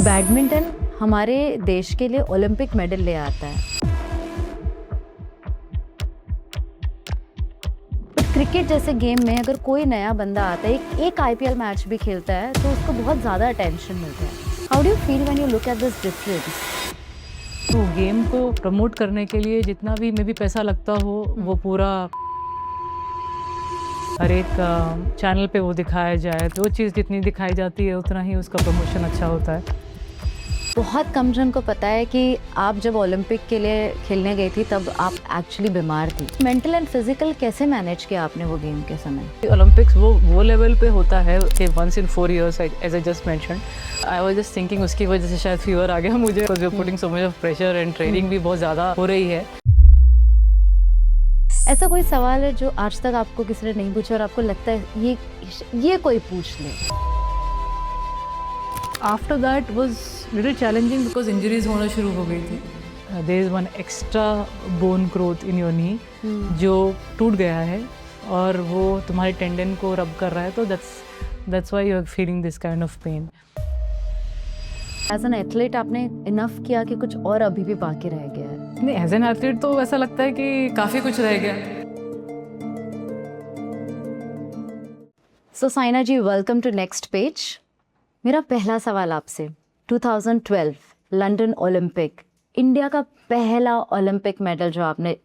Badminton हमारे देश के लिए ओलंपिक मेडल ले आता है। क्रिकेट जैसे गेम में अगर कोई नया बंदा आता है, एक आईपीएल मैच भी खेलता है, तो उसको बहुत ज़्यादा अटेंशन मिलता है। How do you feel when you look at this difference? तो गेम को प्रमोट करने के लिए जितना भी मे बी पैसा लगता हो वो पूरा हर एक चैनल पे वो दिखाया जाए, जो चीज़ जितनी दिखाई जाती है उतना ही उसका प्रमोशन अच्छा होता है। बहुत कम जन को पता है कि आप जब ओलंपिक के लिए खेलने गई थी तब आप एक्चुअली बीमार थी। मेंटल एंड फिजिकल कैसे मैनेज किया आपने वो गेम के समय? ओलंपिक्स वो लेवल पे होता है कि once in 4 years, as I just mention. I was just thinking उसकी वजह से शायद फीवर आ गया मुझे, because we are putting so much of pressure and training भी बहुत ज़्यादा हो रही है। ऐसा कोई सवाल है जो आज तक आपको किसी ने नहीं पूछा और आपको लगता है ये कोई पूछ ले? After that was little challenging because injuries होना शुरू हो गई थी। There is one extra bone growth in your knee जो टूट गया है और वो तुम्हारे टेंडन को रब कर रहा है, तो that's why you are feeling this kind of pain. As an athlete आपने इनफ किया कि कुछ और अभी भी बाकी रह गया है? नहीं, एज एन एथलीट तो ऐसा लगता है कि काफ़ी कुछ रह गया। सो साइना जी, वेलकम टू नेक्स्ट पेज। मेरा पहला सवाल आपसे, 2012 लंदन ओलंपिक, इंडिया का पहला ओलंपिक मेडल जो आपने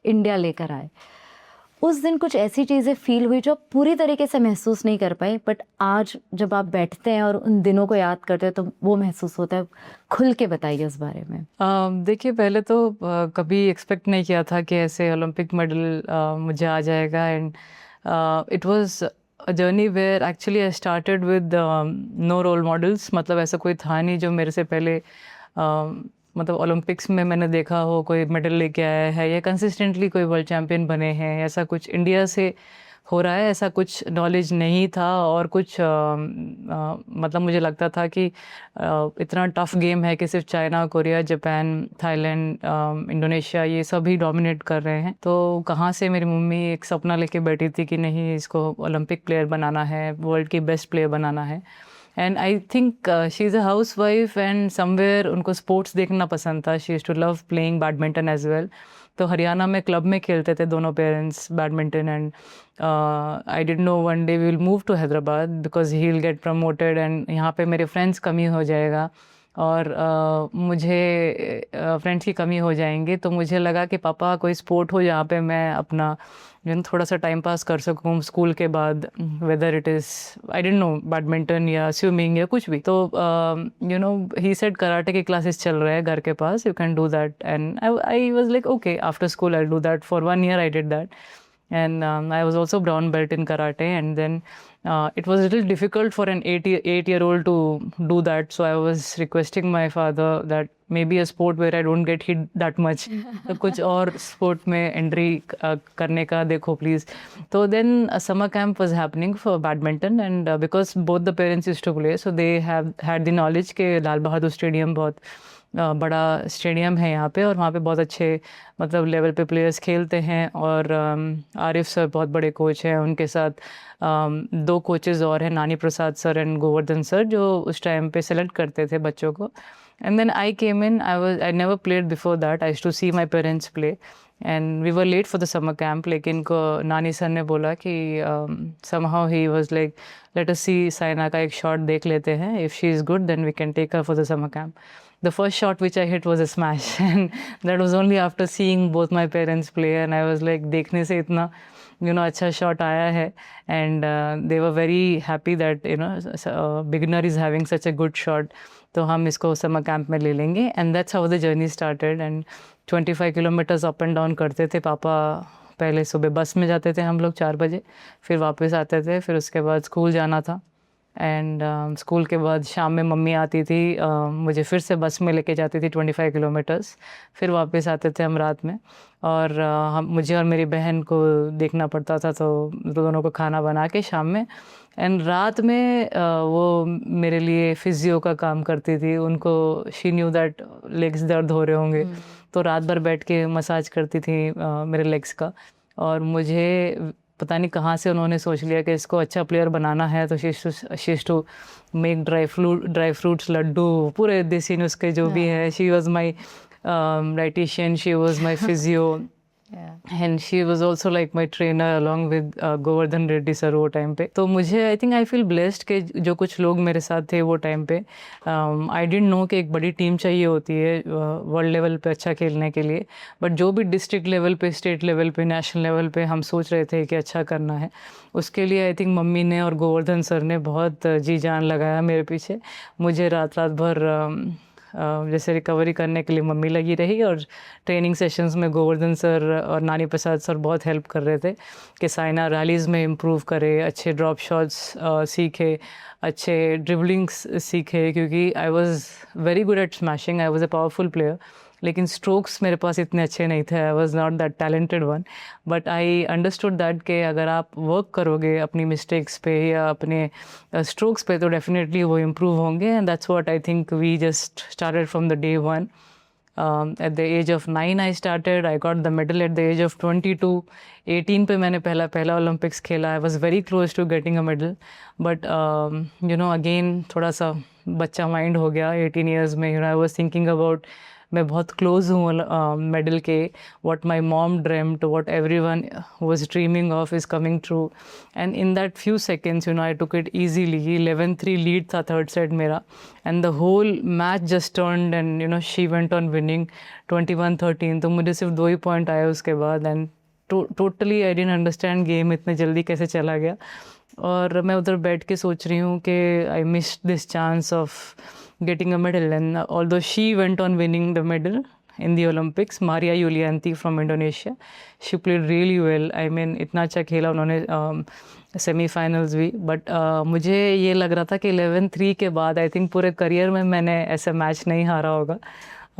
इंडिया लेकर आए, उस दिन कुछ ऐसी चीज़ें फील हुई जो आप पूरी तरीके से महसूस नहीं कर पाए, बट आज जब आप बैठते हैं और उन दिनों को याद करते हैं तो वो महसूस होता है? खुल के बताइए इस बारे में। देखिए, पहले तो कभी एक्सपेक्ट नहीं किया था कि ऐसे ओलंपिक मेडल मुझे आ जाएगा, and it was a journey where actually I started with no role models. मतलब ऐसा कोई था नहीं जो मेरे से पहले मतलब ओलंपिक्स में मैंने देखा हो कोई मेडल लेके आया है या कंसिस्टेंटली कोई वर्ल्ड चैम्पियन बने हैं, ऐसा कुछ इंडिया से हो रहा है, ऐसा कुछ नॉलेज नहीं था। और कुछ मतलब मुझे लगता था कि इतना टफ गेम है कि सिर्फ China, Korea, Japan, Thailand, Indonesia ये सभी डोमिनेट कर रहे हैं। तो कहाँ से मेरी मम्मी एक सपना लेके बैठी थी कि नहीं, इसको ओलंपिक प्लेयर बनाना है, वर्ल्ड की बेस्ट प्लेयर बनाना है। And I think she is a house wife and somewhere उनको स्पोर्ट्स देखना पसंद था। She used to love playing badminton as well. तो हरियाणा में क्लब में खेलते थे दोनों parents badminton, and I didn't know one day we will move to Hyderabad because he will get promoted and यहाँ पे मेरे फ्रेंड्स कमी हो जाएगा और मुझे फ्रेंड्स की कमी हो जाएंगे। तो मुझे लगा कि पापा कोई स्पोर्ट हो जहाँ पे मैं अपना थोड़ा सा टाइम पास कर सकूँ स्कूल के बाद, whether it is I don't know badminton या स्विमिंग या कुछ भी। तो ही सेड कराटे की क्लासेस चल रहे हैं घर के पास, you can do that. And I was like okay, after school I'll do that. For 1 year I did that, and I was also brown belt in karate. And then it was a little difficult for an 8-year-old to do that, so I was requesting my father that maybe a sport where I don't get hit that much, तो कुछ और sport में entry करने का देखो please. So then a summer camp was happening for badminton, and because both the parents used to play, so they have had the knowledge के Lal Bahadur stadium बहुत बड़ा स्टेडियम है यहाँ पे, और वहाँ पे बहुत अच्छे मतलब लेवल पे प्लेयर्स खेलते हैं। और आरिफ सर बहुत बड़े कोच हैं, उनके साथ 2 कोचेज़ और हैं, Nani Prasad sir and Govardhan sir, जो उस टाइम पे सेलेक्ट करते थे बच्चों को। And then I came in, I never played before that, I used to see my parents play, and we were late for the summer camp. लेकिन को नानी सर ने बोला कि somehow he was like, let us see Saina का एक shot देख लेते हैं, if she is good then we can take her for the summer camp. The first shot which I hit was a smash, and that was only after seeing both my parents play, and I was like, देखने से इतना अच्छा shot आया है, and they were very happy that beginner is having such a good shot, तो हम इसको summer camp में ले लेंगे। And that's how the journey started, and 25 kilometers up and down करते थे पापा। पहले सुबह बस में जाते थे हम लोग 4 बजे, फिर वापस आते थे, फिर उसके बाद स्कूल जाना था। एंड स्कूल के बाद शाम में मम्मी आती थी, मुझे फिर से बस में लेके जाती थी 25 किलोमीटर्स, फिर वापस आते थे हम रात में। और मुझे और मेरी बहन को देखना पड़ता था, तो दोनों को खाना बना के शाम में। एंड रात में वो मेरे लिए फिजियो का काम करती थी, उनको शी न्यू दैट लेग्स दर्द हो रहे होंगे, तो रात भर बैठ के मसाज करती थी मेरे लेग्स का। और मुझे पता नहीं कहाँ से उन्होंने सोच लिया कि इसको अच्छा प्लेयर बनाना है, तो she to make dry fruits laddu, पूरे देसी नुस्खे जो भी है. She was my dietician, she was my physio, and she was also like my trainer along with Govardhan Reddy sir वो टाइम पे. तो मुझे I think I feel blessed कि जो कुछ लोग मेरे साथ थे वो टाइम पे. आई डिडंट नो कि एक बड़ी टीम चाहिए होती है वर्ल्ड लेवल पे अच्छा खेलने के लिए, बट जो भी डिस्ट्रिक्ट लेवल पे, स्टेट लेवल पे, नेशनल लेवल पे हम सोच रहे थे कि अच्छा करना है, उसके लिए आई थिंक मम्मी ने और गोवर्धन सर ने बहुत जी जान लगाया मेरे पीछे. मुझे रात भर जैसे रिकवरी करने के लिए मम्मी लगी रही, और ट्रेनिंग सेशंस में गोवर्धन सर और नानी प्रसाद सर बहुत हेल्प कर रहे थे कि साइना रैलीज़ में इम्प्रूव करे, अच्छे ड्रॉप शॉट्स सीखे, अच्छे ड्रिबलिंग्स सीखे, क्योंकि I was very good at smashing, I was a powerful player, लेकिन स्ट्रोक्स मेरे पास इतने अच्छे नहीं थे. आई was not that talented one, but I understood that कि अगर आप वर्क करोगे अपनी मिस्टेक्स पे या अपने स्ट्रोक्स पे, तो डेफिनेटली वो इम्प्रूव होंगे. And that's what I think we just started from the day one. At the age of 9 I started. I got the medal at the age of 22. 18 पे मैंने पहला ओलंपिक्स खेला. I was very close to getting a medal, but again थोड़ा सा बच्चा mind हो गया 18 years में. I was thinking about, मैं बहुत क्लोज हूँ मेडल के. What my mom dreamed, what everyone was dreaming of is coming true. And in that few seconds I took it easily. 11-3 lead था थर्ड सेट मेरा, and the whole match just turned, and she went on winning 21-13. तो मुझे सिर्फ 2 ही point आए उसके बाद, and totally I didn't understand game इतने जल्दी कैसे चला गया. और मैं उधर बैठ के सोच रही हूँ कि I missed this chance of getting a medal. And although she went on winning the medal in the Olympics, Maria Yulianti from Indonesia, she played really well. I mean, इतना अच्छा खेला उन्होंने सेमीफाइनल्स भी. बट मुझे ये लग रहा था कि 11-3 के बाद आई थिंक पूरे करियर में मैंने ऐसा मैच नहीं हारा होगा.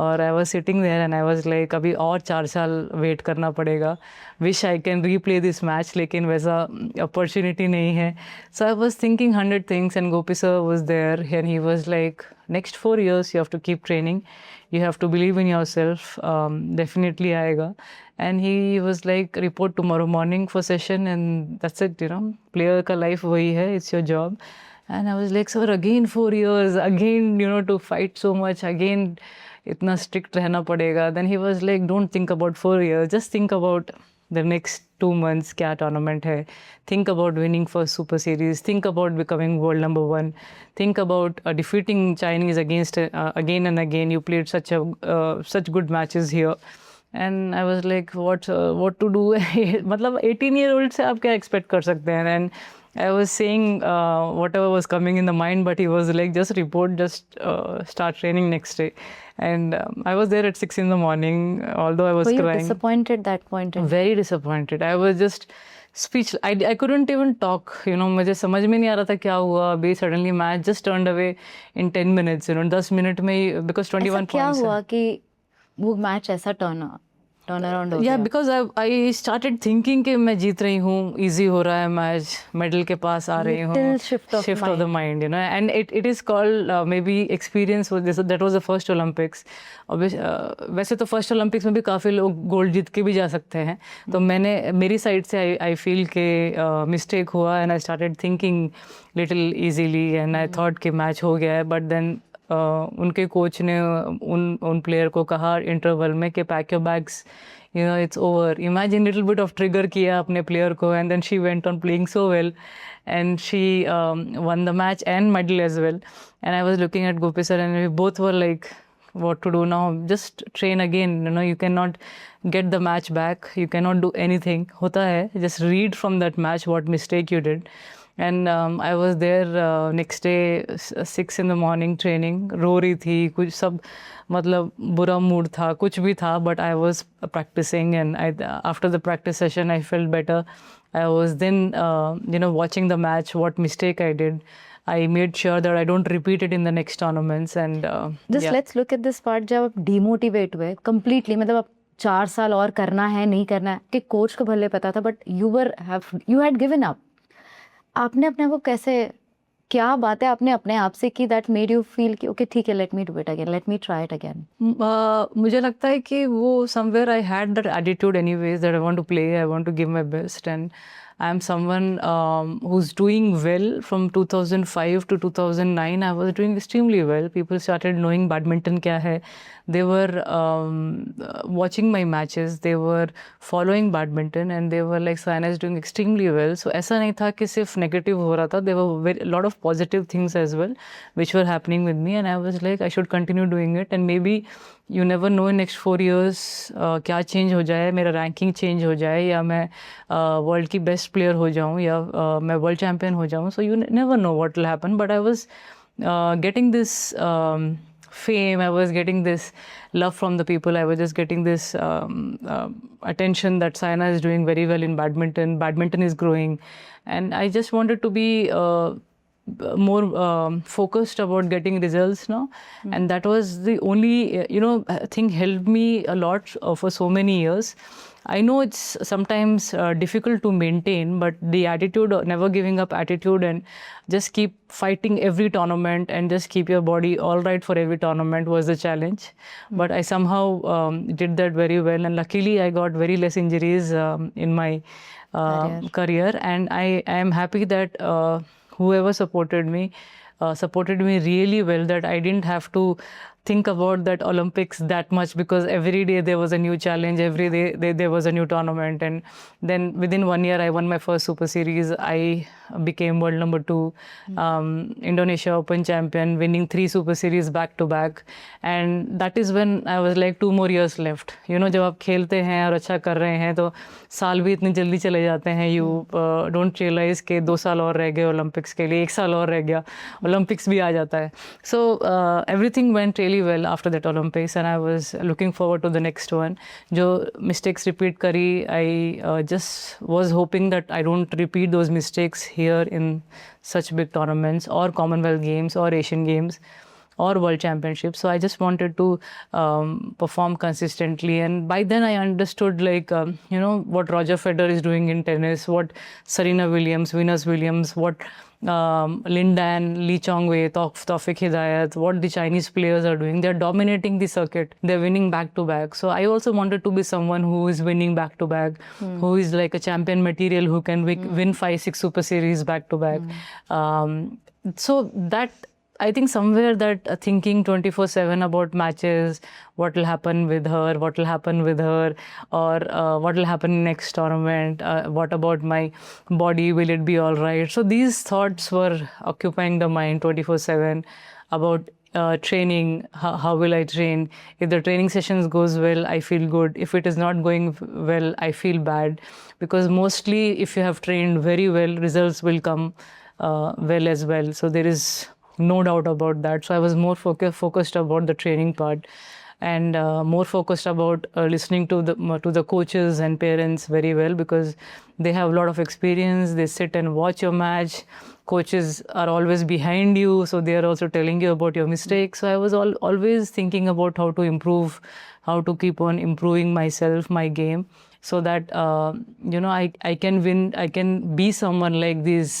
और I was sitting there and I was like, अभी और 4 साल वेट करना पड़ेगा. Wish I can replay this match, लेकिन वैसा अपॉर्चुनिटी नहीं है. So I was thinking 100 things, and Gopi sir was there and he was like, next 4 years you have to keep training, you have to believe in yourself, definitely आएगा. And he was like, report tomorrow morning for session, and that's it. Player का life वही है, it's your job. And I was like, sir, again 4 years, again to fight so much, again इतना strict रहना पड़ेगा. Then he was like, don't think about 4 years, just think about the next 2 months. क्या tournament है, think about winning first super series, think about becoming world number 1, think about defeating Chinese against again and again. You played such good matches here. And I was like, what to do. मतलब 18-year-old से आप क्या expect कर सकते हैं. And I was saying whatever was coming in the mind, but he was like, just report, just start training next day. And I was there at 6 in the morning, although I was Were you crying. disappointed that point? Very disappointed. I was just speech. I couldn't even talk. मुझे समझ में नहीं आ रहा था क्या हुआ. अभी suddenly match just turned away in 10 minutes. 10 minute में ही, because 21 ऐसा क्या points. हुआ कि वो मैच ऐसा टर्न अराउंड हो गया? Yeah, because I started thinking कि मैं जीत रही हूँ, easy हो रहा है मैच, मेडल के पास आ रही हूँ. Little shift of the mind, and it is called maybe experience. That was the first Olympics. वैसे तो फर्स्ट ओलंपिक्स में भी काफ़ी लोग गोल्ड जीत के भी जा सकते हैं. तो मेरी साइड से आई फील के मिस्टेक हुआ, and I started thinking little easily, and I thought कि मैच हो गया है. बट देन उनके कोच ने उन प्लेयर को कहा इंटरवल में कि pack your bags, it's over. Imagine little bit of trigger किया अपने प्लेयर को, and then she went on playing so well, and she won the match and medal as well. And I was looking at Gopi sir, and we both were like, what to do now, just train again. You cannot get the match back, you cannot do anything. hota hai, just read from that match what mistake you did. And I was there next day 6 in the morning training. रो रही थी, कुछ सब मतलब बुरा mood था, कुछ भी था, but I was practicing, and after the practice session I felt better. I was then watching the match, what mistake I did. I made sure that I don't repeat it in the next tournaments. And let's look at this part. जब आप demotivate हुए completely, मतलब आप 4 साल और करना है नहीं करना है, कि कोच को भले पता था, but you had given up. आपने अपने आप को कैसे, क्या बात है आपने अपने आप से की that made you feel कि okay ठीक है, let me do it again, let me try it again? मुझे लगता है कि वो somewhere I had that attitude anyways, that I want to play, I want to give my best. And I am someone who's doing well from 2005 to 2009. I was doing extremely well. People started knowing badminton kya hai. They were watching my matches. They were following badminton, and they were like, Saina is doing extremely well. So ऐसा नहीं था कि सिर्फ negative हो रहा था. There were a lot of positive things as well, which were happening with me, and I was like, I should continue doing it, and maybe you never know in next 4 years क्या change हो जाए, मेरा ranking change हो जाए, या मैं world की best player हो जाऊँ, या मैं world champion हो जाऊँ. So you never know what will happen. But I was getting this fame, I was getting this love from the people, I was just getting this attention that Saina is doing very well in badminton, badminton is growing, and I just wanted to be more focused about getting results now. And that was the only thing helped me a lot for so many years. I know it's sometimes difficult to maintain, but the attitude, never giving up attitude, and just keep fighting every tournament and just keep your body all right for every tournament was the challenge. But I somehow did that very well, and luckily I got very less injuries in my career. And I am happy that whoever supported me really well, that I didn't have to think about that Olympics that much, because every day there was a new challenge, every day there was a new tournament. And then within 1 year I won my first Super Series. I became world number 2, Indonesia Open champion, winning 3 Super Series back to back. And that is when I was like 2 more years left. You know, जब आप खेलते हैं और अच्छा कर रहे हैं तो साल भी इतनी जल्दी चले जाते हैं. You don't realize कि 2 साल और रह गए ओलंपिक्स के लिए, 1 साल और रह गया, ओलंपिक्स भी आ जाता है. So everything went really well after that Olympics, and I was looking forward to the next one. जो mistakes repeat करी, I just was hoping that I don't repeat those mistakes here in such big tournaments or Commonwealth Games or Asian Games or World Championships. So I just wanted to perform consistently. And by then I understood, like, what Roger Federer is doing in tennis, what Serena Williams, Venus Williams, what Lin Dan, Lee Chong-wei, Taufik Hidayat, what the Chinese players are doing. They're dominating the circuit. They're winning back-to-back. So I also wanted to be someone who is winning back-to-back, who is like a champion material, who can win 5-6 Super Series back-to-back. So that, I think somewhere that thinking 24/7 about matches, what will happen with her, what will happen with her, or what will happen next tournament, what about my body, will it be all right? So these thoughts were occupying the mind 24/7 about training, how will I train? If the training sessions goes well, I feel good. If it is not going well, I feel bad. Because mostly if you have trained very well, results will come well as well. So there is no doubt about that. So I was more focused about the training part, and more focused about listening to the coaches and parents very well, because they have a lot of experience. They sit and watch your match. Coaches are always behind you, so they are also telling you about your mistakes. So I was always thinking about how to improve, how to keep on improving myself, my game, so that I can win. I can be someone like these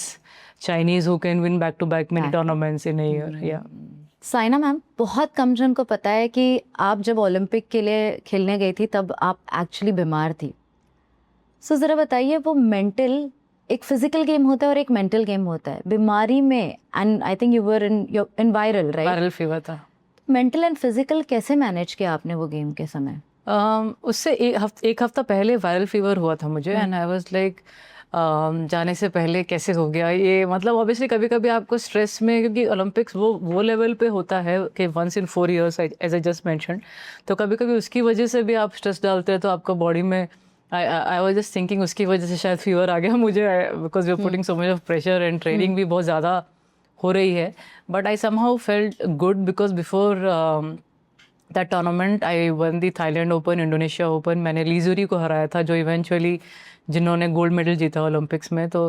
Chinese who can win back-to-back many tournaments in a year. Yeah. Saina ma'am, बहुत कम जन को पता है कि आप जब Olympic के लिए खेलने गई थी तब आप एक्चुअली बीमार थी. सो ज़रा बताइए, वो मेंटल, एक फिजिकल गेम होता है और एक मेंटल गेम होता है. बीमारी में, and I think you were in viral, right? Viral fever था. मेंटल एंड फिजिकल कैसे मैनेज किया आपने वो गेम के समय? उससे एक हफ्ता पहले वायरल फीवर हुआ था मुझे, एंड आई वाज लाइक, जाने से पहले कैसे हो गया ये. मतलब ऑब्वियसली कभी कभी आपको स्ट्रेस में, क्योंकि ओलंपिक्स वो लेवल पे होता है कि once in 4 years, as I just mention, तो कभी कभी उसकी वजह से भी आप स्ट्रेस डालते हैं तो आपका बॉडी में, आई वाज जस्ट थिंकिंग उसकी वजह से शायद फीवर आ गया मुझे, because we are putting so much of pressure and training भी बहुत ज़्यादा हो रही है. But I somehow felt good, because before that tournament I won the Thailand Open, Indonesia Open. मैंने ली जुरी को हराया था, जो इवेंचुअली जिन्होंने गोल्ड मेडल जीता ओलंपिक्स में. तो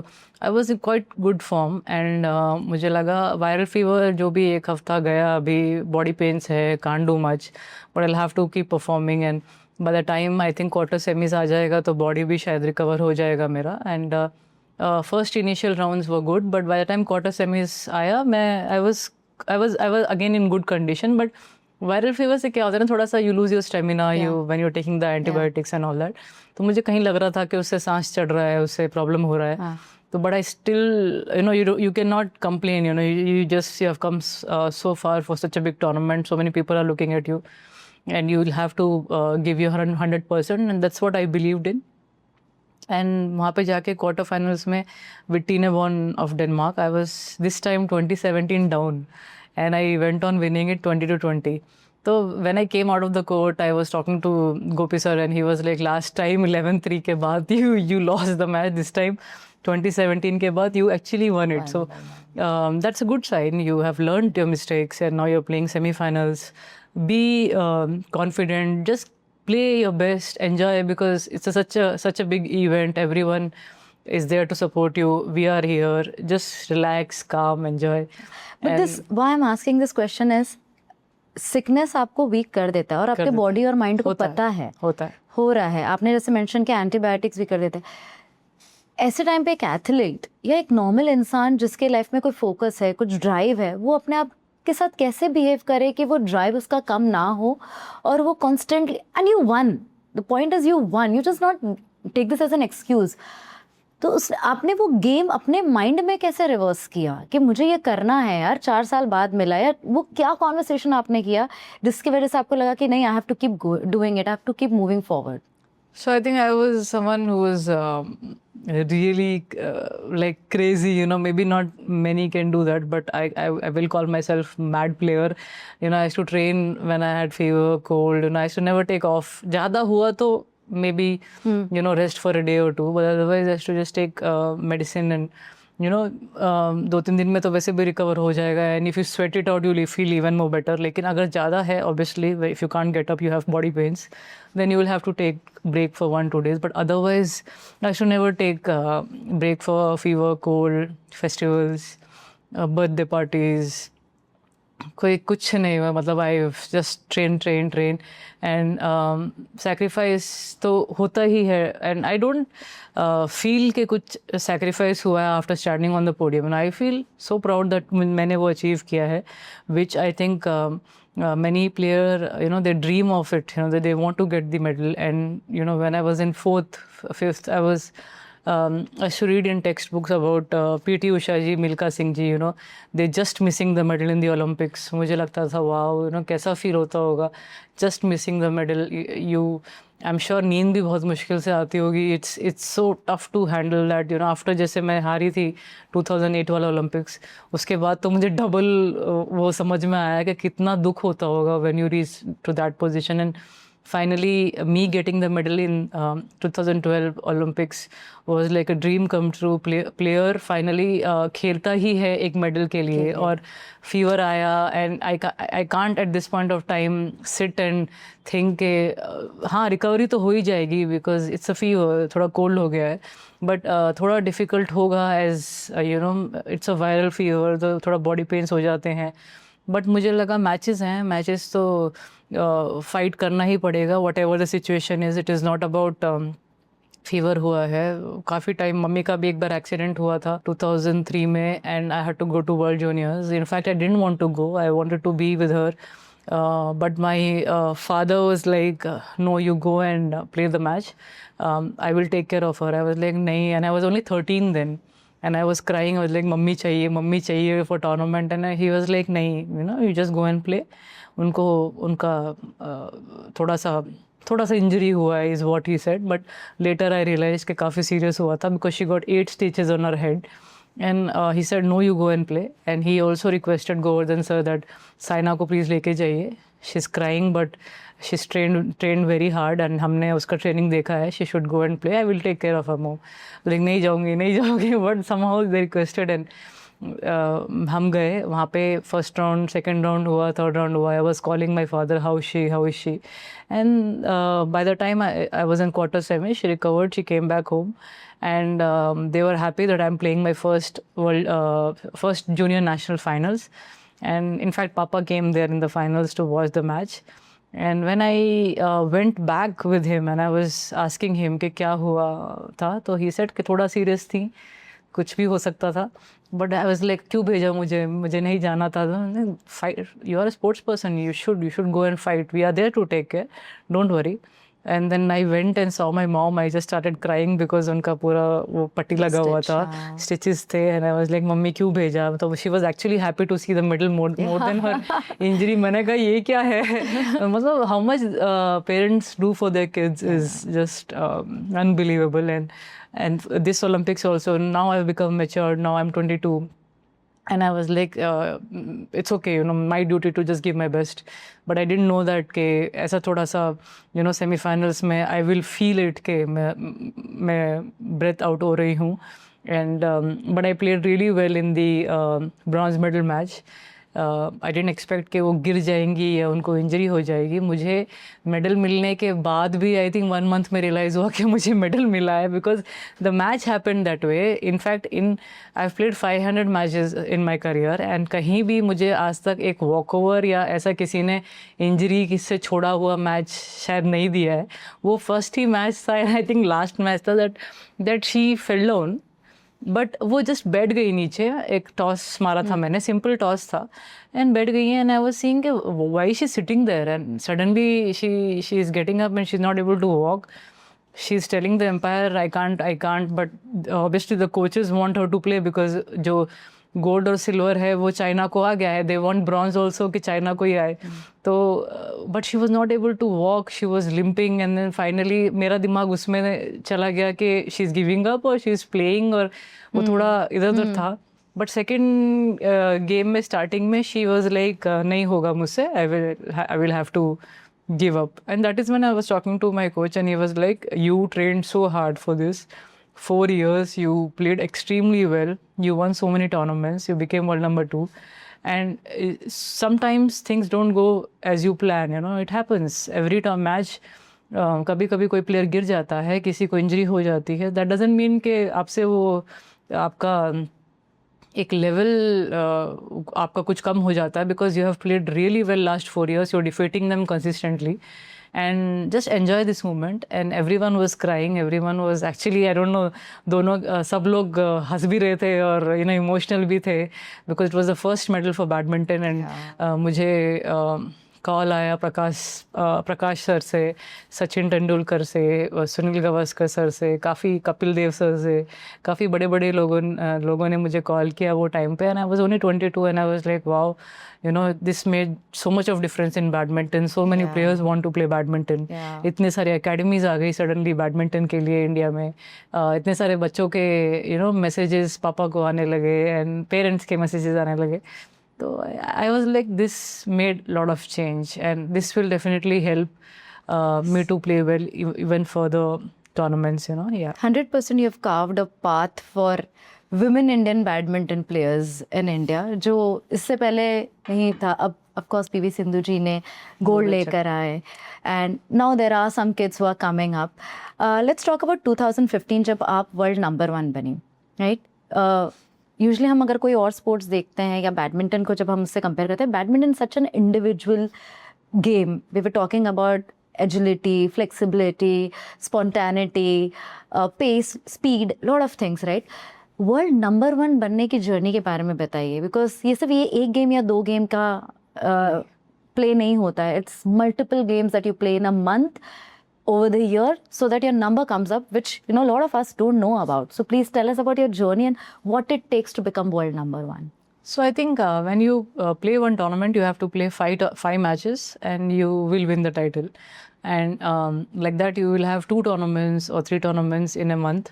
I was in quite good form, and मुझे लगा वायरल फीवर जो भी 1 हफ्ता गया, अभी बॉडी पेन्स है, can't do much, but I have to keep performing. And by the time I think quarter semis आ जाएगा तो बॉडी भी शायद रिकवर हो जाएगा मेरा. And first initial rounds were good, but by the time quarter semis आया, मैं I was again in good condition. But viral fever से क्या होता है ना, थोड़ा सा you lose your stamina you when you are taking the antibiotics and all that. तो मुझे कहीं लग रहा था कि उससे सांस चढ़ रहा है, उससे प्रॉब्लम हो रहा है। हाँ. तो but I still you cannot complain, you just you have come so far for such a big tournament, so many people are looking at you and you will have to give your 100%, and that's what I believed in. And वहाँ पे जाके quarter finals में विट्टी ने won of Denmark. I was this time 2017 down and I went on winning it 20-20। तो when I came out of the court I was talking to Gopi sir and he was like, last time 11-3 के बाद you lost the match, this time 2017 के बाद you actually won it. So that's a good sign. You have learned your mistakes and now you're playing semi-finals. Be confident. Just play your best. Enjoy, because it's such a big event. Everyone is there to support you. We are here. Just relax, calm, enjoy. But why I'm asking this question is, sickness आपको week कर देता है और आपके body और mind को पता है होता है हो रहा है। आपने जैसे मेंशन किया एंटीबायोटिक्स भी कर देते हैं। ऐसे टाइम पे एक एथलीट या एक नॉर्मल इंसान जिसके लाइफ में कोई फोकस है, कुछ ड्राइव है, वो अपने आप के साथ कैसे बिहेव करे कि वो ड्राइव उसका कम ना हो और वो constantly, and you won, the point is you won, you just not take this as an excuse. तो उस आपने वो गेम अपने माइंड में कैसे रिवर्स किया कि मुझे ये करना है यार, 4 साल बाद मिला यार? वो क्या कॉन्वर्सेशन आपने किया जिसकी वजह से आपको लगा कि नहीं, I have to keep doing it, I have to keep moving forward? So I think I was someone who was really like crazy, maybe not many can do that, but I will call myself mad player. I used to train when I had fever, cold, I used to never take off. ज़्यादा हुआ तो maybe, rest for a day or two, but otherwise I used to just take medicine and, 2-3 दिन में तो वैसे भी recover हो जाएगा, and if you sweat it out you'll feel even more better. लेकिन अगर ज़्यादा है, obviously if you can't get up, you have body pains, then you will have to take break for 1-2 days. But otherwise I should never take break for fever, cold, festivals, birthday parties. कोई कुछ नहीं हुआ, मतलब I just train and sacrifice तो होता ही है, and I don't feel कि कुछ सेक्रीफाइस हुआ है after standing on the podium, and I feel so proud that मैंने वो अचीव किया है, which I think many player they dream of it, that they want to get the medal. And when I was in 4th, 5th, I was I used to read in textbooks about PT Usha ji, Milka Singh ji, they just missing the medal in the Olympics. मुझे लगता था wow, कैसा feel होता होगा just missing the medal. I'm sure नींद भी बहुत मुश्किल से आती होगी. It's so tough to handle that, after जैसे मैं हारी थी 2008 वाला ओलंपिक्स, उसके बाद तो मुझे डबल वो समझ में आया कि कितना दुख होता होगा when you reach to that position. And finally me getting the medal in 2012 Olympics was like a dream come true. Player finally खेलता ही है एक मेडल के लिए, और फीवर आया, and I can't at this point of time sit and think के हाँ recovery तो हो ही जाएगी, बिकॉज इट्स अ फीवर, थोड़ा कोल्ड हो गया है, बट थोड़ा डिफ़िकल्ट होगा as it's a viral fever, तो थोड़ा बॉडी पेन्स हो जाते हैं. बट मुझे लगा मैचेस हैं, मैचेस तो फाइट करना ही पड़ेगा, what ever the situation is. It is not about fever हुआ है काफ़ी टाइम. मम्मी का भी एक बार एक्सीडेंट हुआ था 2003 में, and I had to go to world juniors. In fact I didn't want to go, I wanted to be with her, but my father was like no, you go and play the match, I will take care of her. I was like नहीं, and I was only 13 then, and I was crying. I was like mummy चाहिए for tournament, and he was like नहीं, you just go and play. उनका थोड़ा सा injury हुआ है is what he said, but later I realized कि काफ़ी serious हुआ था, because she got 8 stitches on her head. And he said no, you go and play. And he also requested Govardhan sir that Saina को please लेके जाइए, she's crying but she's trained very hard, and हमने उसका training देखा है, she should go and play, I will take care of her mom. लेकिन नहीं जाऊँगी, but somehow they requested, and हम गए वहाँ पे. फर्स्ट राउंड, सेकेंड राउंड हुआ, थर्ड राउंड हुआ. I was calling my father, how is she, and by the time I was in quarter semi, she recovered, she came back home, and they were happy that I'm playing my first junior national finals. And in fact Papa came there in the finals to watch the match. And when I went back with him and I was asking him कि क्या हुआ था, तो he said कि थोड़ा serious थी, कुछ भी हो सकता था, बट आई वाज लाइक क्यों भेजा मुझे नहीं जाना था। Fight, you are a sports person, you should go and fight, we are there to take care, don't worry. And then I went and saw my mom, I just started crying because उनका पूरा वो पट्टी लगा हुआ था, stitches थे, and I was like mummy क्यों भेजा। तो she was actually happy to see the medal more than her injury. मैंने कहा ये क्या है मतलब how much parents do for their kids is just unbelievable. And this Olympics also, now I've become matured, now I'm 22, and I was like it's okay, you know, my duty to just give my best, but I didn't know that ke aisa thoda sa, you know, semi-finals mein I will feel it ke main breath out ho rahi hu, and but I played really well in the bronze medal match. I didn't expect कि वो गिर जाएंगी या उनको injury हो जाएगी। मुझे medal मिलने के बाद भी आई थिंक 1 मंथ में रियलाइज़ हुआ कि मुझे मेडल मिला है, because the match happened that way. In fact I have played 500 matches in my career, and कहीं भी मुझे आज तक एक वॉकओवर या ऐसा किसी ने इंजरी किससे छोड़ा हुआ मैच शायद नहीं दिया है। वो फर्स्ट ही मैच था, आई थिंक लास्ट मैच था, that she fell down, but वो जस्ट बैठ गई नीचे। एक टॉस मारा था मैंने, सिंपल टॉस था, एंड बैठ गई है, एंड आई वाज सीइंग कि why she sitting there, and suddenly she is getting up and she is not able to walk. She is telling the umpire I can't, but obviously the coaches want her to play, because जो gold और silver है वो China को आ गया है, they want bronze also कि China को ही आए। तो but she was not able to walk, she was limping, and then finally मेरा दिमाग उसमें चला गया कि शी इज़ गिविंग अप और शी इज़ प्लेइंग, और वो थोड़ा इधर उधर था। बट सेकेंड गेम में स्टार्टिंग में शी वॉज लाइक नहीं होगा मुझसे, I will have to give up. And that is when I was talking to my coach, and he was like, you trained so hard for this, 4 years, you played extremely well, you won so many tournaments, you became world number 2, and sometimes things don't go as you plan, you know, it happens every time match. कभी कभी कोई player गिर जाता है, किसी को injury हो जाती है, दैट डजंट मीन कि आपसे वो आपका एक लेवल आपका कुछ कम हो जाता है, because you have played really well last 4 years, you are defeating them consistently, and just enjoy this moment. And everyone was crying, everyone was actually, I don't know, दोनों सब लोग हंस भी रहे थे और यू नो इमोशनल भी थे, because it was the first medal for badminton. And मुझे कॉल आया प्रकाश सर से, सचिन तेंदुलकर से, सुनील गावस्कर सर से, काफ़ी कपिल देव सर से, काफ़ी बड़े बड़े लोगों ने मुझे कॉल किया वो टाइम पे। And I was only 22 and I was like wow, you know, this made so much of difference in badminton, so many players want to play badminton. इतने सारे academies आ गई suddenly badminton के लिए India में, इतने सारे बच्चों के you know messages पापा को आने लगे and parents के messages आने लगे। तो I was like, this made a lot of change, and this will definitely help me to play well even for the tournaments, you know. 100% you've carved a path for women Indian badminton players in India, जो इससे पहले नहीं था। अब of course PV Sindhu जी ने gold लेकर आए, and now there are some kids who are coming up. Let's talk about 2015 जब आप वर्ल्ड नंबर 1 बनी, right? यूजली हम अगर कोई और स्पोर्ट्स देखते हैं या बैडमिंटन को जब हम उससे कंपेयर करते हैं, badminton such an individual game, we were talking about agility, flexibility, spontaneity, pace, speed, lot of things, right? World number 1 बनने की जर्नी के बारे में बताइए, बिकॉज ये सिर्फ ये एक गेम या 2 गेम का प्ले नहीं होता है, it's multiple games that you play in a month over the year, so that your number comes up, which you know a lot of us don't know about. So please tell us about your journey and what it takes to become world number 1. So I think when you play one tournament, you have to play 5 matches and you will win the title. And like that, you will have 2 tournaments or 3 tournaments in a month.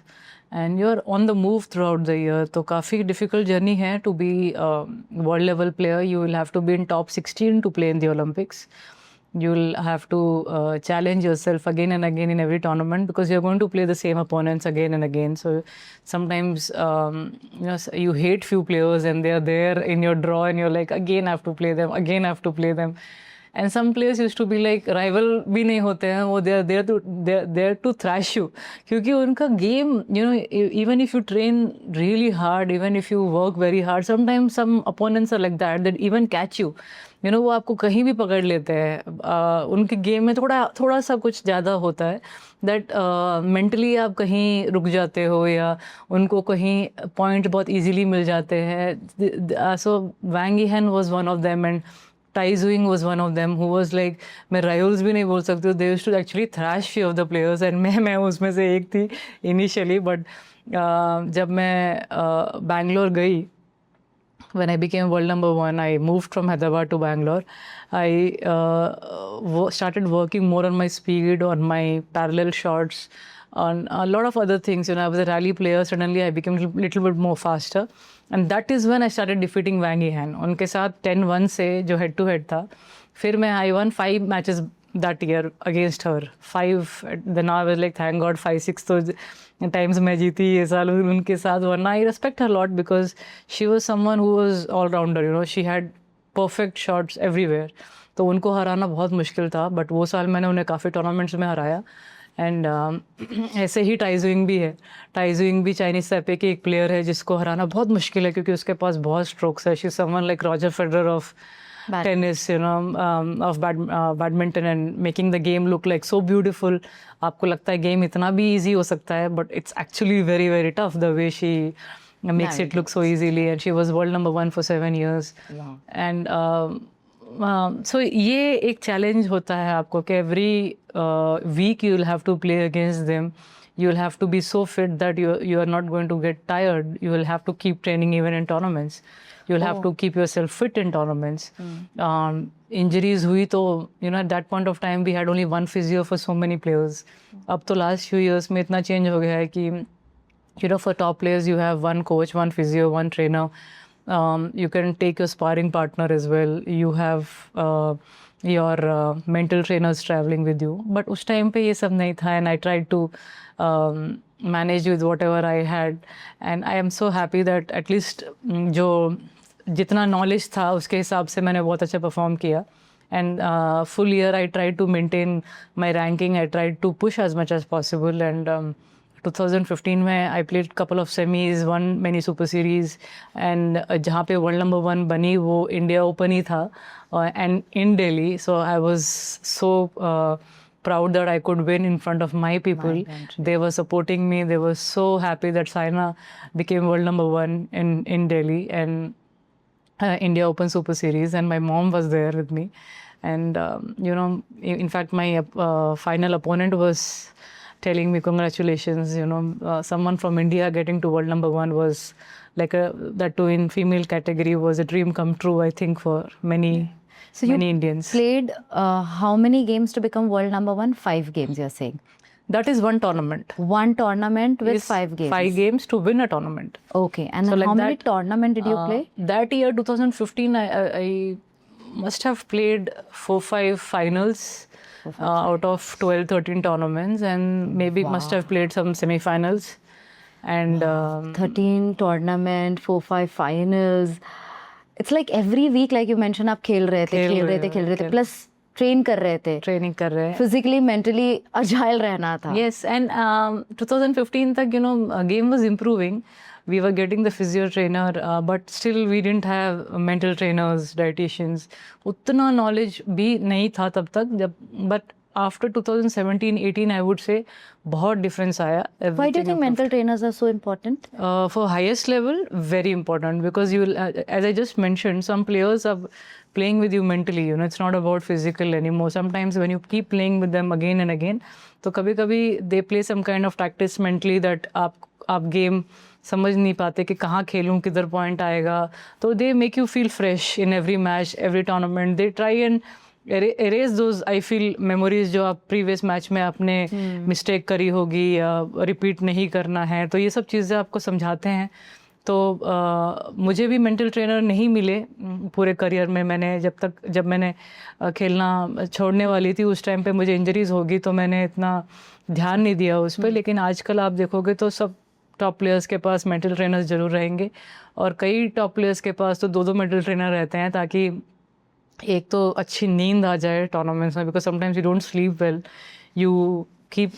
And you're on the move throughout the year. So काफ़ी difficult journey है to be a world level player. You will have to be in top 16 to play in the Olympics. You'll have to challenge yourself again and again in every tournament, because you're going to play the same opponents again and again. So sometimes you know, you hate few players and they're there in your draw and you're like, again I have to play them, again I have to play them. And some players used to be like rival भी नहीं होते हैं, वो they're there to thrash you, क्योंकि उनका game, you know, even if you train really hard, even if you work very hard, sometimes some opponents are like that even catch you. You know वो आपको कहीं भी पकड़ लेते हैं। उनके गेम में थोड़ा सा कुछ ज़्यादा होता है दैट मेंटली आप कहीं रुक जाते हो या उनको कहीं पॉइंट बहुत इजीली मिल जाते हैं। So Wang Yihan was one of them and Tai Zuing was one of them who was like, मैं राइवल्स भी नहीं बोल सकती हूँ, they used to actually thrash few of the players and मैं उसमें से एक थी initially, but जब मैं बैंगलोर गई, when I became world number one, I moved from Hyderabad to Bangalore. I started working more on my speed, on my parallel shots, on a lot of other things. You know, I was a rally player. Suddenly, I became a little bit more faster, and that is when I started defeating Wang Yihan. उनके साथ 10-1 से जो head to head था, फिर मैं I won 5 matches that year against her. 5. Then I was like, thank God, 5-6 तो times मैं जीती ये साल उनके साथ, वरना I respect her a lot because she was someone who was all rounder. You know, she had perfect shots everywhere. तो उनको हराना बहुत मुश्किल था, बट वो साल मैंने उन्हें काफ़ी टूर्नामेंट्स में हराया. एंड ऐसे ही टाई जुइंग भी है. टाई जुइंग भी चाइनीज़ ताइपे की एक प्लेयर है जिसको हराना बहुत मुश्किल है क्योंकि उसके पास बहुत स्ट्रोक्स है. She is someone like Roger Federer of tennis, you know, of badminton, and making the game look like so beautiful. आपको लगता है गेम इतना भी easy हो सकता है, but it's actually very very tough the way she makes it look so easily. And she was world number 1 for 7 years. Wow. And so ये एक challenge होता है आपको कि every week you will have to play against them. You will have to be so fit that you are not going to get tired. You will have to keep training even in tournaments. You'll have to keep yourself fit in tournaments. Injuries हुई तो you know at that point of time we had only one physio for so many players. अब तो last few years में इतना change हो गया है कि you know for top players you have one coach, one physio, one trainer. You can take your sparring partner as well. You have your mental trainers traveling with you. But उस time पे ये सब नहीं था, and I tried to manage with whatever I had. And I am so happy that at least जो जितना knowledge था उसके हिसाब से मैंने बहुत अच्छा परफॉर्म किया. And full year I try to maintain my ranking. I try to push as much as possible. And 2015 में I played couple of semis, won many super series. And जहाँ पे वर्ल्ड नंबर 1 बनी वो India open ही था and in Delhi. So I was so proud that I could win in front of my people. They were supporting me. They were so happy that Saina became world number 1 in Delhi and India Open Super Series, and my mom was there with me. And you know, in fact, my final opponent was telling me congratulations. You know, someone from India getting to world number 1 was like that too in female category was a dream come true, I think, for many. So many Indians. Played how many games to become world number 1? 5 games, you're saying? That is one tournament. One tournament with 5 games? 5 games to win a tournament. Okay. And so like how many tournaments did you play? That year, 2015, I must have played 4-5 finals out of 12-13 tournaments, and maybe must have played some semi-finals. And 13 tournament, 4-5 finals. It's like every week, like you mentioned, आप खेल रहे थे, plus train कर रहे थे. Training कर रहे हैं. Physically, mentally agile रहना था. Yes, and 2015 तक, you know, game was improving. We were getting the physio trainer, but still we didn't have mental trainers, dietitians. उतना knowledge भी नहीं था तब तक. But after 2017-18, I would say, बहुत difference आया. Why do you think mental trainers are so important? For highest level, very important, because you will, as I just mentioned, some players are playing with you mentally. You know, it's not about physical anymore. Sometimes when you keep playing with them again and again, तो कभी-कभी they play some kind of tactics mentally that आप game समझ नहीं पाते कि कहाँ खेलूँ, किधर point आएगा. तो they make you feel fresh in every match, every tournament. They try and erase those, I feel, memories जो आप previous match में आपने mistake करी होगी या repeat नहीं करना है. तो ये सब चीज़ें आपको समझाते हैं. तो मुझे भी mental trainer नहीं मिले पूरे करियर में. मैंने जब मैंने खेलना छोड़ने वाली थी उस टाइम पे मुझे injuries होगी तो मैंने इतना ध्यान नहीं दिया उस पर. लेकिन आजकल आप देखोगे तो सब टॉप प्लेयर्स के पास मेंटल ट्रेनर्स जरूर रहेंगे, और कई टॉप प्लेयर्स के पास तो 2 मेंटल ट्रेनर रहते हैं ताकि एक तो अच्छी नींद आ जाए टूर्नामेंट्स में, because sometimes you don't sleep well, you keep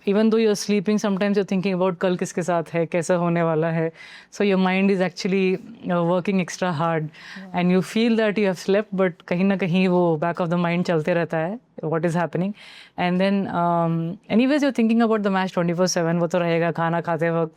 even though you're sleeping, sometimes you're thinking about kal kiske saath hai, kaisa hone wala hai. So your mind is actually working extra hard, and you feel that you have slept, but kahin na kahin wo back of the mind chalte rehta hai, what is happening. And then anyways you're thinking about the match 24/7, वो तो रहेगा, खाना खाते वक्त,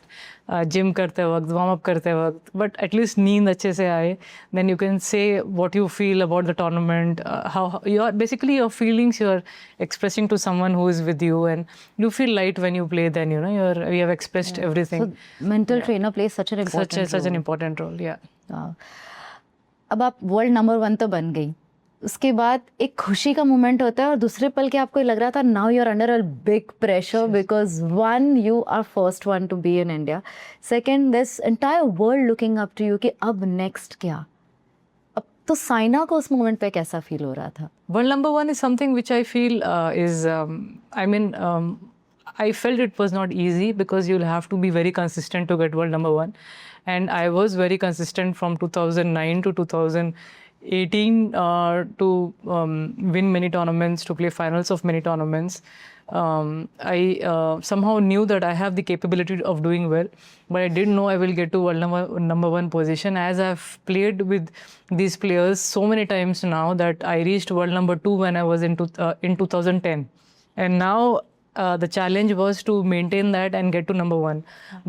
gym करते वक्त, warm up करते वक्त, but at least नींद अच्छे से आए, then you can say what you feel about the tournament, how your basically your feelings you're expressing to someone who is with you, and you feel light when you play. Then you have expressed everything. So mental trainer plays such an important such an role. important role. Yeah. अब आप world number 1 तो बन गई, उसके बाद एक खुशी का मोमेंट होता है और दूसरे पल के आपको लग रहा था now you are under a big pressure because one you are first one to be in India, second this entire world looking up to you कि अब नेक्स्ट क्या. अब तो साइना को उस मोमेंट पे कैसा फील हो रहा था? World number one is something which I feel is, I felt it was not easy because you'll have to be very consistent to get world number one. And I was very consistent from 2009 to 2018 to win many tournaments, to play finals of many tournaments. I somehow knew that I have the capability of doing well, but I didn't know I will get to world number one position, as I've played with these players so many times now that I reached world number two when I was in 2010. And now the challenge was to maintain that and get to number one.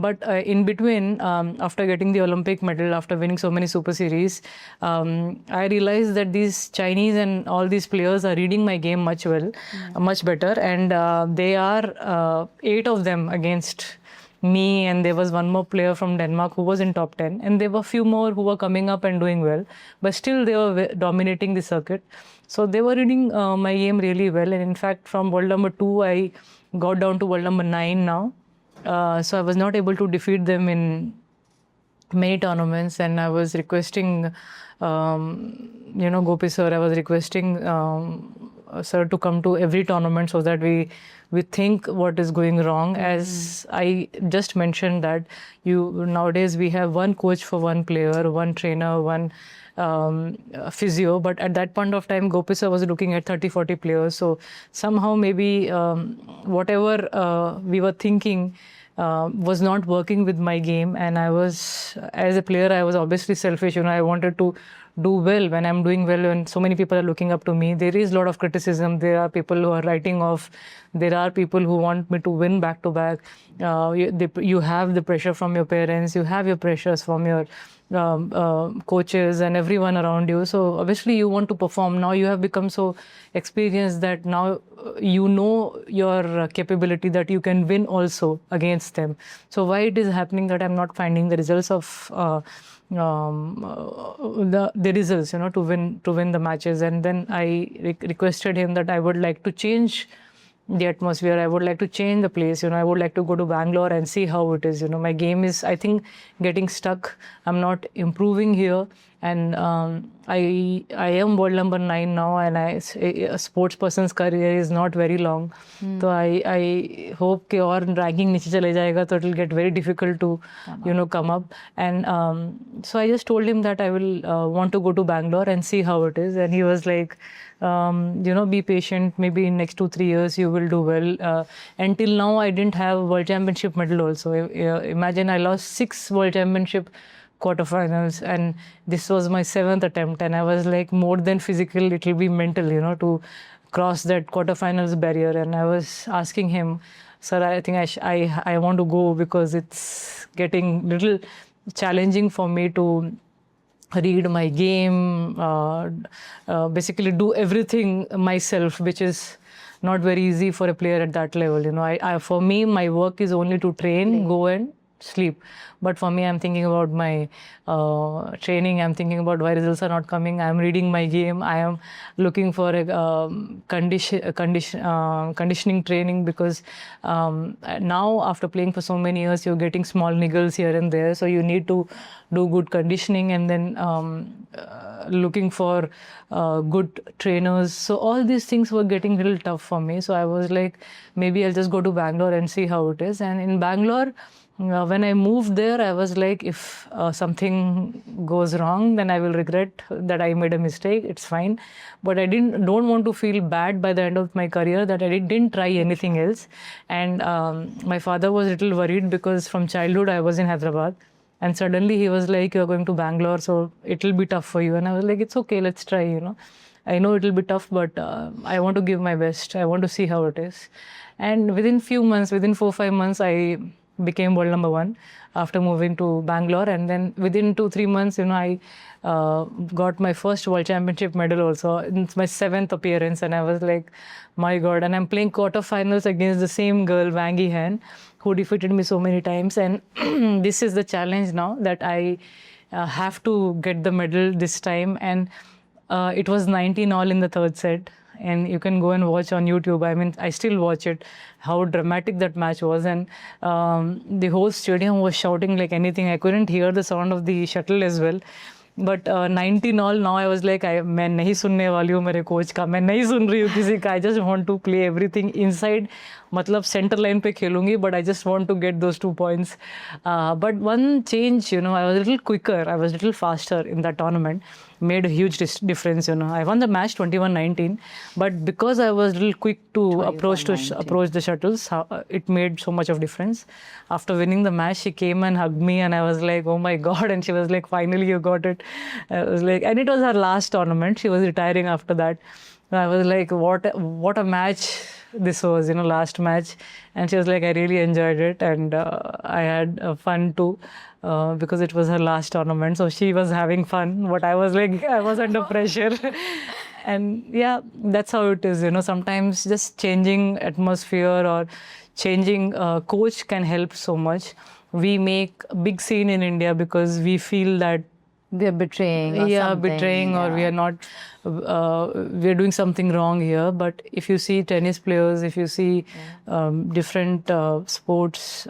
But in between, after getting the Olympic medal, after winning so many Super Series, I realized that these Chinese and all these players are reading my game much better. And they are 8 of them against me, and there was one more player from Denmark who was in top 10, and there were few more who were coming up and doing well, but still they were dominating the circuit. So they were reading my game really well, and in fact from world number 2 I got down to world number 9 now. So I was not able to defeat them in many tournaments, and I was requesting Gopi sir, I was requesting sir to come to every tournament so that we think what is going wrong. As I just mentioned that nowadays we have one coach for one player, one trainer, one physio, but at that point of time Gopi sir was looking at 30-40 players. So somehow maybe whatever we were thinking was not working with my game, and I was, as a player, I was obviously selfish. I wanted to do well. When I'm doing well, when so many people are looking up to me, there is a lot of criticism. There are people who are writing off. There are people who want me to win back to back. You have the pressure from your parents. You have your pressures from your coaches and everyone around you. So obviously you want to perform. Now you have become so experienced that now you know your capability, that you can win also against them. So why it is happening that I'm not finding the results of the results, to win the matches? And then I requested him that I would like to change the atmosphere. I would like to change the place. I would like to go to Bangalore and see how it is. My game is, I think, getting stuck. I'm not improving here. And I am world number 9 now, and a sports person's career is not very long. So I hope कि और ranking नीचे चले जाएगा तो it will get very difficult to come up. And so I just told him that I will want to go to Bangalore and see how it is. And he was like, be patient. Maybe in next 2-3 years you will do well. Until now I didn't have World Championship medal also. Imagine, I lost 6 World Championship quarterfinals, and this was my 7th attempt, and I was like, more than physical, it will be mental, to cross that quarterfinals barrier. And I was asking him, sir, I think I want to go because it's getting little challenging for me to read my game, basically do everything myself, which is not very easy for a player at that level. For me, my work is only to train, go and sleep. But for me, I'm thinking about my training. I'm thinking about why results are not coming. I'm reading my game. I am looking for a conditioning training, because now after playing for so many years, you're getting small niggles here and there. So you need to do good conditioning, and then looking for good trainers. So all these things were getting a little tough for me. So I was like, maybe I'll just go to Bangalore and see how it is. And in Bangalore, When I moved there, I was like, if something goes wrong, then I will regret that I made a mistake. It's fine, but I don't want to feel bad by the end of my career that I didn't try anything else. And my father was a little worried because from childhood I was in Hyderabad, and suddenly he was like, "You're going to Bangalore, so it'll be tough for you." And I was like, "It's okay, let's try." I know it'll be tough, but I want to give my best. I want to see how it is. And within few months, within 4-5 months, I became world number one after moving to Bangalore. And then within 2-3 months, I got my first world championship medal also. It's my 7th appearance. And I was like, my God. And I'm playing quarterfinals against the same girl, Wang Yihan, who defeated me so many times. And this is the challenge now that I have to get the medal this time. And it was 19-all in the third set. And you can go and watch on YouTube. I mean, I still watch it, how dramatic that match was. And the whole stadium was shouting like anything. I couldn't hear the sound of the shuttle as well. But 19-all, now I was like, मैं नहीं सुनने वाली हूँ मेरे coach का, मैं नहीं सुन रही हूँ किसी का. I just want to play everything inside. मतलब center line पे खेलूंगी, but I just want to get those 2 points. But one change, I was a little quicker, I was a little faster in that tournament. Made a huge difference, I won the match 21-19, but because I was a little quick to approach the shuttles, it made so much of difference. After winning the match, she came and hugged me, and I was like, oh my God, and she was like, finally you got it. I was like, and it was her last tournament. She was retiring after that. I was like, what a match this was, last match. And she was like, I really enjoyed it, and I had fun too. Because it was her last tournament, so she was having fun, but I was like, I was under pressure. And yeah, that's how it is, sometimes just changing atmosphere or changing coach can help so much. We make a big scene in India because we feel that we are betraying or something. Or we are not, we are doing something wrong here. But if you see tennis players, if you see different sports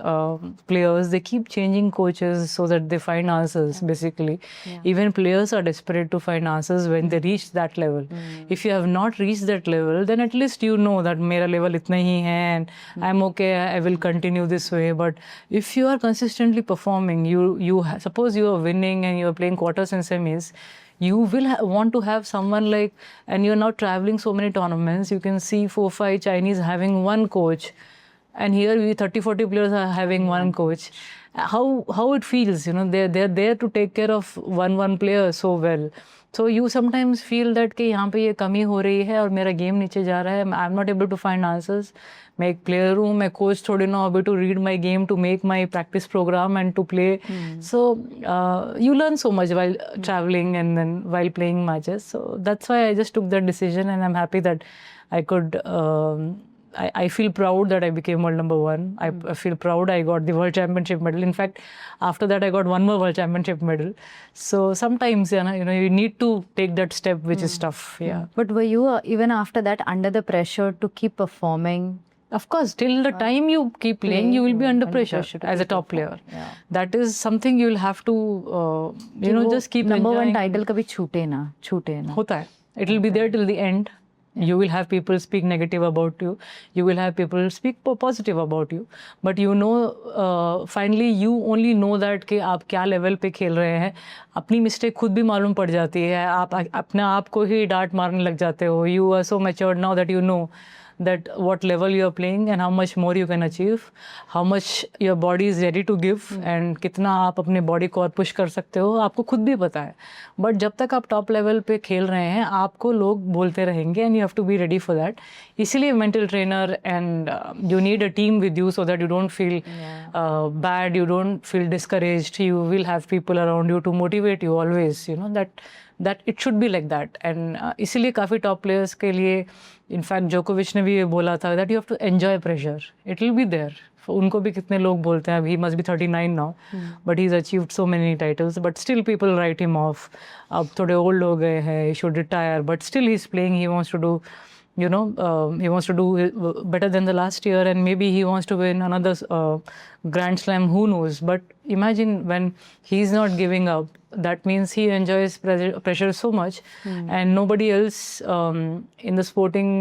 players, they keep changing coaches so that they find answers, basically. Even players are desperate to find answers when they reach that level. If you have not reached that level, then at least you know that mera level itna hi hai and I'm okay, I will continue this way. But if you are consistently performing, suppose you are winning and you are playing quarters and semis, you will want to have someone like, and you're now traveling so many tournaments, you can see 4-5 Chinese having one coach, and here we 30-40 players are having one coach. How it feels, they're there to take care of one player so well. So you sometimes feel that कि यहाँ पे ये कमी हो रही है और मेरा गेम नीचे जा रहा है. I'm not able to find answers. मैं एक प्लेयर हूँ, मैं कोच थोड़ी ना अभी to read my game, to make my practice program and to play. So you learn so much while traveling and then while playing matches. So that's why I just took that decision, and I'm happy that I could. I feel proud that I became world number one. I feel proud I got the world championship medal. In fact, after that I got one more world championship medal. So sometimes, you need to take that step, which is tough. Yeah. But were you even after that under the pressure to keep performing? Of course, till the time you keep playing, you will be under pressure as a top player. Yeah. That is something you will have to, just keep number enjoying. one title कभी छूटे ना. होता है. It will be there till the end. You will have people speak negative about you. You will have people speak positive about you. But finally you only know that कि आप क्या level पे खेल रहे हैं. अपनी mistake खुद भी मालूम पड़ जाती है. आप अपने आप को ही डांट मारने लग जाते हो. You are so matured now that you know that what level you are playing and how much more you can achieve, how much your body is ready to give, and कितना आप अपने body को और push कर सकते हो, आपको खुद भी पता है. But जब तक आप top level पे खेल रहे हैं, आपको लोग बोलते रहेंगे, and you have to be ready for that. इसीलिए mental trainer and you need a team with you so that you don't feel bad, you don't feel discouraged. You will have people around you to motivate you always. That it should be like that. And इसीलिए काफ़ी top players के लिए, in fact, Djokovic ने भी ये बोला था that you have to enjoy pressure. It will be there. उनको भी कितने लोग बोलते हैं, he must be 39 now, but he's achieved so many titles, but still people write him off. अब थोड़े old हो गए हैं, he should retire, but still he's playing, he wants to do he wants to do better than the last year, and maybe he wants to win another Grand Slam, who knows. But imagine when he's not giving up, that means he enjoys pressure so much. And nobody else in the sporting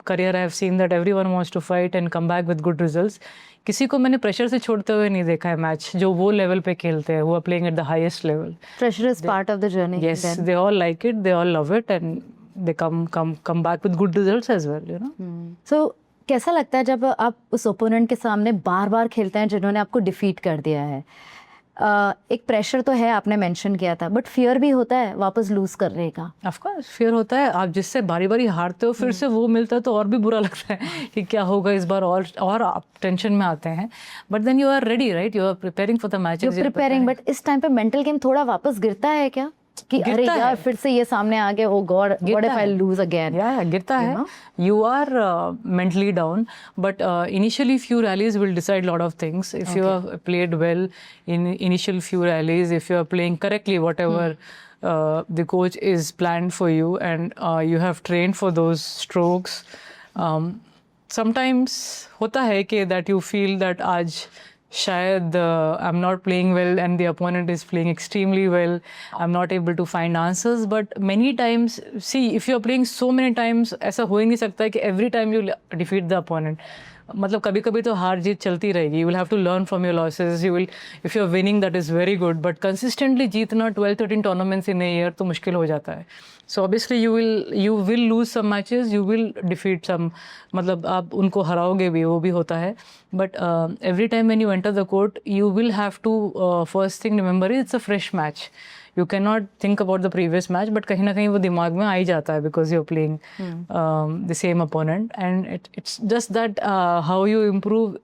career, I have seen that everyone wants to fight and come back with good results. किसी को मैंने pressure से छोड़ते हुए नहीं देखा है match, जो वो लेवल पे खेलते हैं, who are playing at the highest level. Pressure is part of the journey. Yes, then. they all like it, they all love it, and they come back with good results as well, So कैसा लगता है जब आप उस opponent के सामने बार बार खेलते हैं जिन्होंने आपको डिफीट कर दिया है? एक प्रेशर तो है, आपने मेंशन किया था, बट फियर भी होता है वापस लूज करने का. ऑफ कोर्स फियर होता है. आप जिससे बारी बारी हारते हो, फिर से वो मिलता है तो और भी बुरा लगता है कि क्या होगा इस बार, और आप टेंशन में आते हैं. But then you are ready, right? You are preparing for the matches. You preparing, but इस टाइम पे मेंटल गेम थोड़ा वापस गिरता है क्या कि अरे यार फिर से ये सामने आ गए, oh God what if I lose again? या गिरता है. You are mentally down, but initially few rallies will decide a lot of things. If you have played well in initial few rallies, if you are playing correctly whatever the coach is planned for you, and you have trained for those strokes, sometimes होता है कि that you feel that आज शायद I'm not playing well and the opponent is playing extremely well. I'm not able to find answers. But many times, see, if you're playing so many times, ऐसा हो ही नहीं सकता है कि every time you defeat the opponent. मतलब कभी कभी तो हार जीत चलती रहेगी. You will have to learn from your losses. You will, if you're winning, that is very good. But consistently जीतना 12-13 tournaments in a year तो मुश्किल हो जाता है. So obviously you will lose some matches, you will defeat some. मतलब आप उनको हराओगे भी, वो भी होता है. But every time when you enter the court, you will have to first thing remember it's a fresh match. You cannot think about the previous match, but कहीं ना कहीं वो दिमाग में आ ही जाता है because you're playing the same opponent, and it's just that how you improve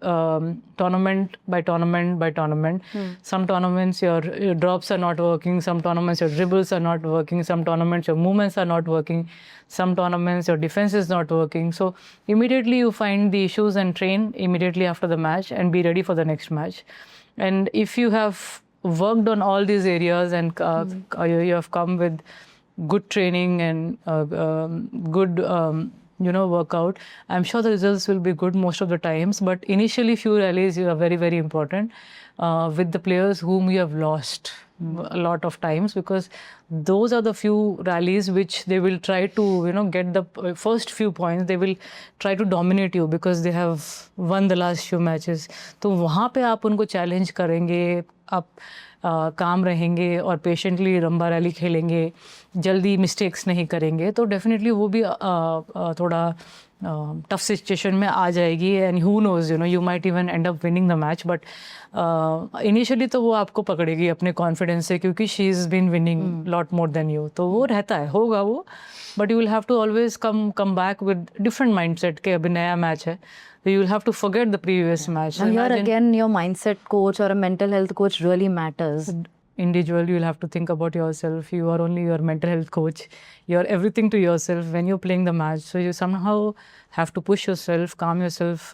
tournament by tournament by tournament. Some tournaments your drops are not working, some tournaments your dribbles are not working, some tournaments your movements are not working, some tournaments your defense is not working. So immediately you find the issues and train immediately after the match and be ready for the next match. And if you have worked on all these areas and you have come with good training and good workout, I'm sure the results will be good most of the times. But initially few rallies are very, very important with the players whom you have lost a lot of times, because those are the few rallies which they will try to get the first few points. They will try to dominate you because they have won the last few matches. तो वहाँ पे आप उनको challenge करेंगे, आप काम रहेंगे और पेशेंटली लंबा रैली खेलेंगे, जल्दी मिस्टेक्स नहीं करेंगे, तो डेफिनेटली वो भी थोड़ा टफ सिचुएशन में आ जाएगी. And who knows, you might even end up winning the match. But initially तो वो आपको पकड़ेगी अपने कॉन्फिडेंस से, क्योंकि she is been winning lot more than you. तो वो रहता है, होगा वो. But you will have to always come back with different mindset के अभी नया मैच है. So you will have to forget the previous match. And here again, your mindset coach or a mental health coach really matters. Individual, you will have to think about yourself. You are only your mental health coach. You are everything to yourself when you're playing the match. So you somehow have to push yourself, calm yourself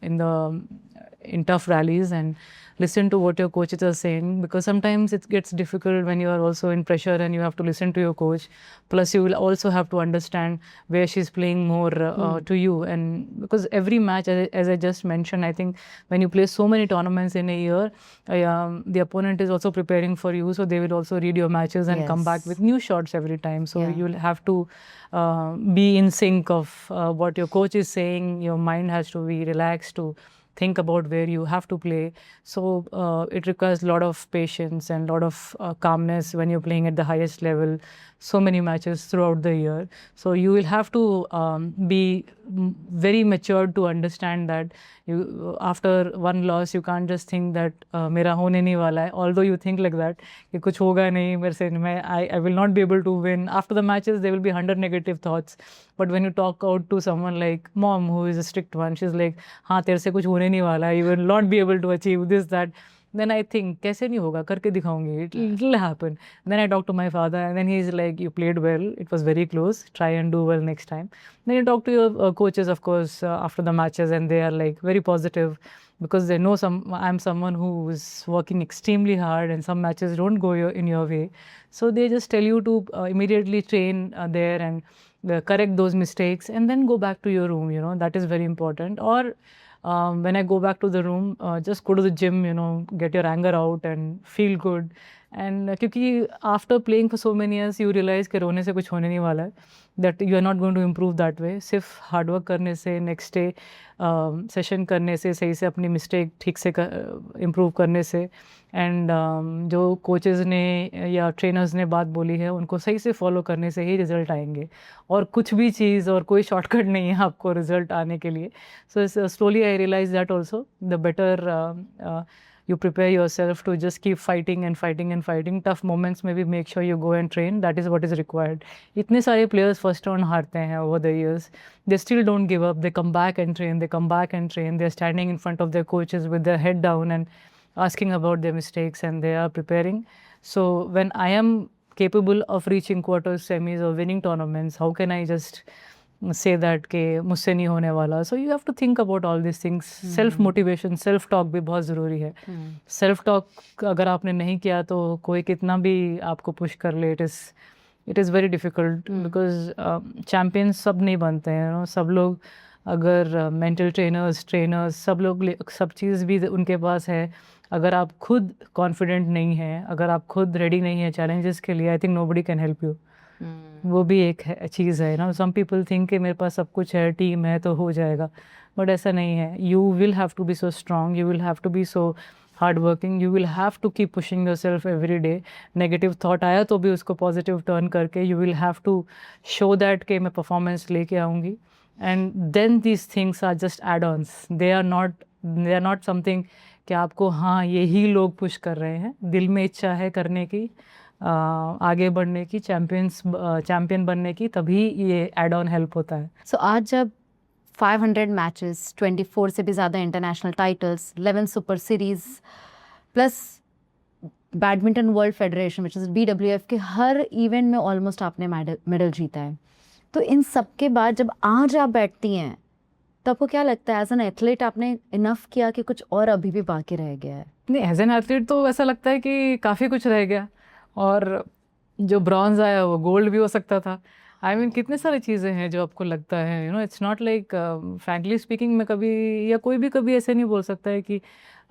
in tough rallies, and listen to what your coaches are saying, because sometimes it gets difficult when you are also in pressure and you have to listen to your coach. Plus you will also have to understand where she's playing more to you. And because every match, as I just mentioned, I think when you play so many tournaments in a year, the opponent is also preparing for you, so they will also read your matches and come back with new shots every time. So you will have to be in sync of what your coach is saying. Your mind has to be relaxed to think about where you have to play. So it requires a lot of patience and a lot of calmness when you're playing at the highest level, so many matches throughout the year. So you will have to be very matured to understand that you, after one loss, you can't just think that मेरा होने नहीं वाला है. Although you think like that, कि कुछ होगा नहीं मेरे से, I will not be able to win. After the matches, there will be 100 negative thoughts. But when you talk out to someone like mom, who is a strict one, she's like, हाँ तेरे से कुछ होने नहीं वाला, you will not be able to achieve this, that. Then I think, कैसे नहीं होगा, करके दिखाऊंगी, it will happen. Then I talk to my father, and then he's like, you played well, it was very close, try and do well next time. Then you talk to your coaches, of course, after the matches, and they are like very positive, because they know I'm someone who is working extremely hard, and some matches don't go in your way. So they just tell you to immediately train there and correct those mistakes and then go back to your room, you know, that is very important. Or when I go back to the room, just go to the gym, you know, get your anger out and feel good. And क्योंकि after playing for so many years you realize कि रोने से कुछ होने नहीं वाला है, that you are not going to improve that way. सिर्फ hard work करने से, next day सेशन करने से, सही से अपनी मिस्टेक ठीक से इम्प्रूव करने से, एंड जो कोचेज़ ने या ट्रेनर्स ने बात बोली है उनको सही से फॉलो करने से ही रिज़ल्ट आएंगे. और कुछ भी चीज़ और कोई शॉर्टकट नहीं है आपको रिज़ल्ट आने के लिए. So slowly I realise that also the better you prepare yourself to just keep fighting and fighting and fighting. Tough moments maybe make sure you go and train. That is what is required. इतने सारे players first round हारते हैं over the years. They still don't give up. They come back and train. They come back and train. They're standing in front of their coaches with their head down and asking about their mistakes, and they are preparing. So when I am capable of reaching quarters, semis or winning tournaments, how can I just say that कि मुझसे नहीं होने वाला. So you have to think about all these things. Self motivation, self talk भी बहुत ज़रूरी है. Self talk अगर आपने नहीं किया तो कोई कितना भी आपको पुश कर ले, it is very difficult because champions सब नहीं बनते हैं, you know. सब लोग अगर mental trainers सब लोग सब चीज़ भी उनके पास है. अगर आप खुद confident नहीं हैं, अगर आप खुद ready नहीं है challenges के लिए, I think nobody can help you. वो भी एक चीज़ है ना. सम पीपल थिंक कि मेरे पास सब कुछ है, टीम है तो हो जाएगा, बट ऐसा नहीं है. You will have to be so strong, you will have to be so hard working, you will have to keep pushing yourself every day. Negative thought आया तो भी उसको पॉजिटिव टर्न करके you will have to show that कि मैं performance लेके आऊँगी. And then these things are just add ons. They are not something कि आपको हाँ यही लोग पुश कर रहे हैं. दिल में इच्छा है करने की, आगे बढ़ने की, चैम्पियन बनने की, तभी ये एड ऑन हेल्प होता है. सो आज जब 500 मैचेस, 24 से भी ज़्यादा international titles, 11 super series plus badminton world federation which is BWF के हर इवेंट में ऑलमोस्ट आपने मेडल जीता है, तो इन सब के बाद जब आज आप बैठती हैं तो आपको क्या लगता है एज एन एथलीट आपने इनफ किया कि कुछ और अभी भी बाकी रह गया है? नहीं, एज एन एथलीट तो ऐसा लगता है कि काफ़ी कुछ रह गया, और जो ब्रॉन्ज आया वो गोल्ड भी हो सकता था. आई मीन कितने सारी चीज़ें हैं जो आपको लगता है, you know. It's not like, frankly speaking, मैं कभी या कोई भी कभी ऐसे नहीं बोल सकता है कि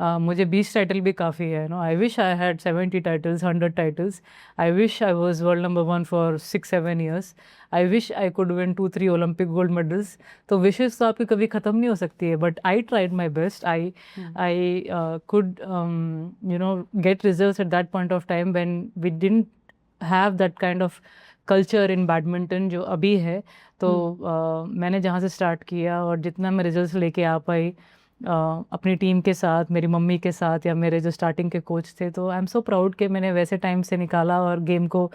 मुझे 20 टाइटल भी काफ़ी है, no. I wish I had 70 titles, 100 titles. I wish I was world number 1 for 6-7 years. I wish I could win 2-3 Olympic gold medals. तो विशेज़ तो आपकी कभी ख़त्म नहीं हो सकती है, but I tried my best. I could you know get results at that point of time when we didn't have that kind of culture in badminton जो अभी है. तो मैंने जहाँ से स्टार्ट किया और जितना मैं रिजल्ट्स लेके आ पाई अपनी टीम के साथ, मेरी मम्मी के साथ, या मेरे जो स्टार्टिंग के कोच थे, तो आई एम सो प्राउड कि मैंने वैसे टाइम से निकाला और गेम को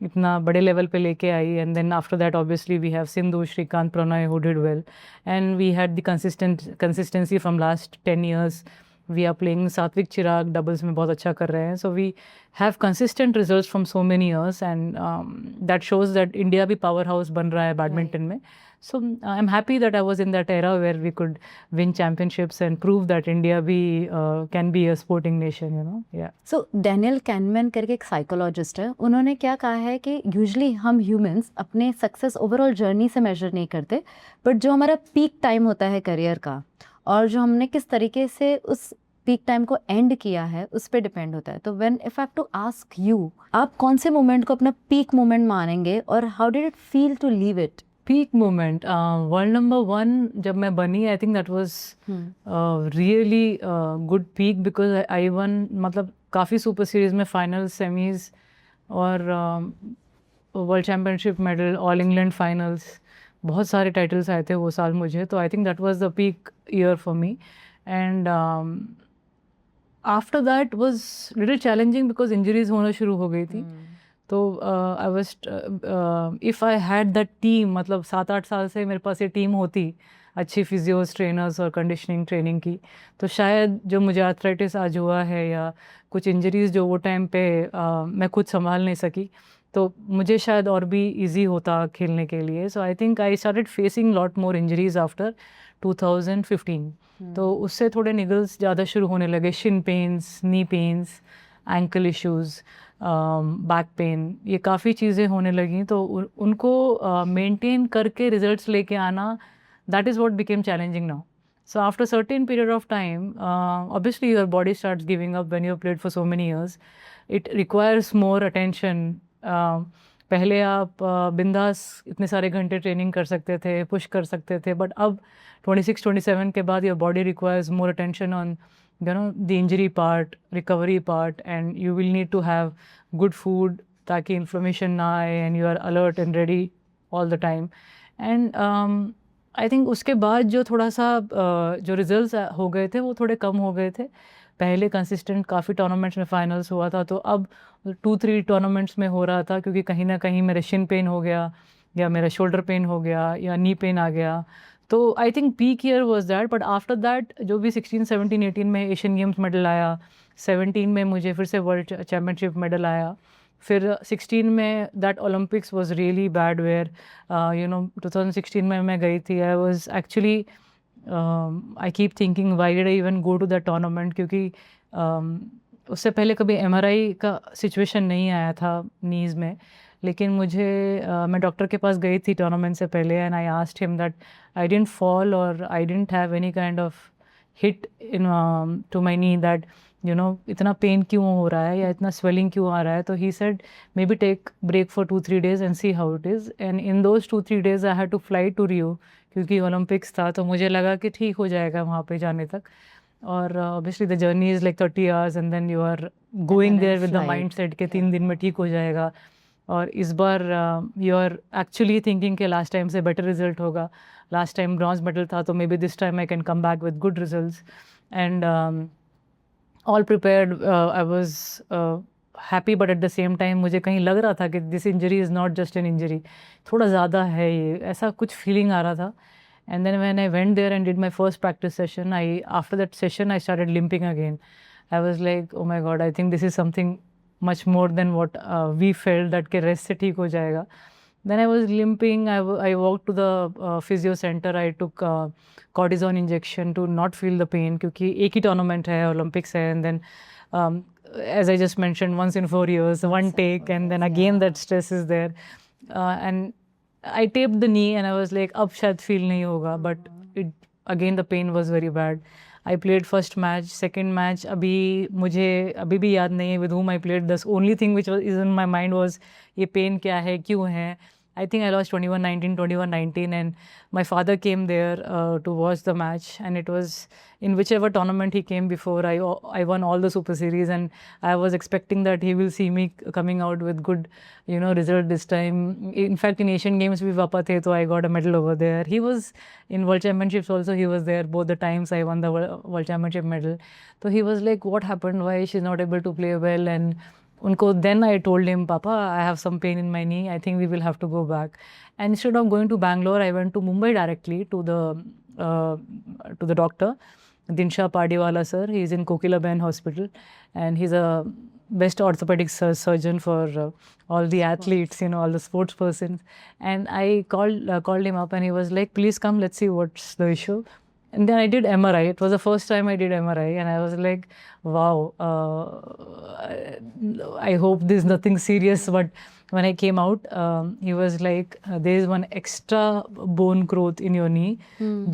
इतना बड़े लेवल पे लेके आई. And then after that obviously we have Sindhu, Srikanth, Prannoy who did well, and we had the consistency from last 10 years. We are playing Satwik Chirag doubles में बहुत अच्छा कर रहे हैं. So we have consistent results from so many years, and that shows that India भी power house बन रहा है बैडमिंटन में. So I'm happy that I was in that era where we could win championships and prove that India can be a sporting nation, you know. Yeah. So Daniel Kahneman करके एक psychologist है, उन्होंने क्या कहा है कि usually हम humans अपने सक्सेस ओवरऑल जर्नी से मेजर नहीं करते, बट जो हमारा पीक टाइम होता है करियर का और जो हमने किस तरीके से उस पीक टाइम को एंड किया है उस पर डिपेंड होता है. तो when if I have to ask you, आप कौन से मोमेंट को अपना पीक मोमेंट मानेंगे और how did it feel to leave it? Peak moment, world number 1 जब मैं बनी, I think that was really good peak because I won, मतलब काफ़ी सुपर सीरीज़ में फाइनल्स, सेमीज़ और world championship medal, all England finals, बहुत सारे titles आए थे वो साल मुझे. तो I think that was the peak year for me. And after that was little challenging because injuries होना शुरू हो गई थी. तो I was if I had that team, मतलब 7-8 साल से मेरे पास ये टीम होती, अच्छी फिजियोस, ट्रेनर्स और कंडीशनिंग ट्रेनिंग की, तो शायद जो मुझे आर्थराइटिस आज हुआ है या कुछ इंजरीज़ जो वो टाइम पे मैं खुद संभाल नहीं सकी, तो मुझे शायद और भी इजी होता खेलने के लिए. So I think I started facing lot more injuries after 2015. तो उससे थोड़े निगल्स ज़्यादा शुरू होने लगे, shin pains, knee pains, ankle issues. Back pain, ये काफ़ी चीज़ें होने लगी। तो उनको मेंटेन करके रिजल्ट्स लेके आना, that is what became challenging now. So after a certain period of time, obviously your body starts giving up when you've played for so many years. It requires more attention. पहले आप बिंदास इतने सारे घंटे training कर सकते थे, push कर सकते थे, बट अब 26-27 के बाद your body requires more attention on the injury part, recovery part, and you will need to have good food ताकि इन्फ्लेमेशन ना आए, and you are alert and ready all the time. And I think उसके बाद जो थोड़ा सा जो results हो गए थे वो थोड़े कम हो गए थे. पहले कंसिस्टेंट काफ़ी टूर्नामेंट्स में फाइनल्स हुआ था, तो अब 2-3 टूर्नामेंट्स में हो रहा था, क्योंकि कहीं ना कहीं मेरा शिन पेन हो गया या मेरा शोल्डर पेन हो गया या नी पेन आ गया. तो I think peak year was that. But after that जो भी 16, 17, 18 में एशियन गेम्स मेडल आया, 17 में मुझे फिर से वर्ल्ड चैम्पियनशिप मेडल आया, फिर 16 में that Olympics was really bad where 2016 में मैं गई थी. I was actually I keep thinking why did I even go to that tournament, क्योंकि उससे पहले कभी एमआरआई का सिचुएशन नहीं आया था नीज़ में. लेकिन मुझे मैं डॉक्टर के पास गई थी टूर्नामेंट से पहले, and I asked him that I didn't fall और I didn't have any kind of hit in to my knee, that इतना पेन क्यों हो रहा है या इतना स्वेलिंग क्यों आ रहा है. तो he said maybe take break for 2-3 days and see how it is. And in those 2-3 days I had to fly to Rio, क्योंकि ओलंपिक्स था. तो मुझे लगा कि ठीक हो जाएगा वहाँ पे जाने तक. और obviously the journey is like 30 hours, and then you are going there with the mind set के 3 दिन में ठीक हो जाएगा. और इस बार यू आर एक्चुअली थिंकिंग कि लास्ट टाइम से बेटर रिजल्ट होगा. लास्ट टाइम ब्रॉन्ज मेडल था, तो maybe this time I can come back with good results. And all prepared. I was happy, but at the same time मुझे कहीं लग रहा था कि this injury is not just an injury, थोड़ा ज़्यादा है ये, ऐसा कुछ फीलिंग आ रहा था. And then when I went there and did my first practice session, after that session I started limping again. I was like, oh my God, I think this is something much more than what we felt, that के rest से ठीक हो जाएगा. Then I was limping. I walked to the physio center. I took cortisone injection to not feel the pain, क्योंकि एक ही tournament है, Olympics है, and then as I just mentioned, once in 4 years, one take, and then again that stress is there. And I taped the knee and I was like, अब शायद feel नहीं होगा, but it again the pain was very bad. I played first match, second match, मुझे अभी भी याद नहीं है with whom I played. The only thing which is in my mind was ये pain क्या है, क्यों है. I think I lost 21-19, 21-19, and my father came there to watch the match, and it was in whichever tournament he came before. I won all the Super Series, and I was expecting that he will see me coming out with good, result this time. In fact, in Asian Games we wapa the, so I got a medal over there. He was in World Championships also. He was there both the times I won the World Championship medal. So he was like, "What happened? Why she's not able to play well?" And then I told him, Papa, I have some pain in my knee. I think we will have to go back. And instead of going to Bangalore, I went to Mumbai directly to the doctor, Dinsha Padiwala sir. He's in Kokilaben Hospital, and he's a best orthopedic surgeon for all the athletes, all the sports persons. And I called him up, and he was like, "Please come, let's see what's the issue." And then I did MRI. It was the first time I did MRI, and I was like, wow, I hope there's nothing serious. But when I came out, he was like, there is one extra bone growth in your knee,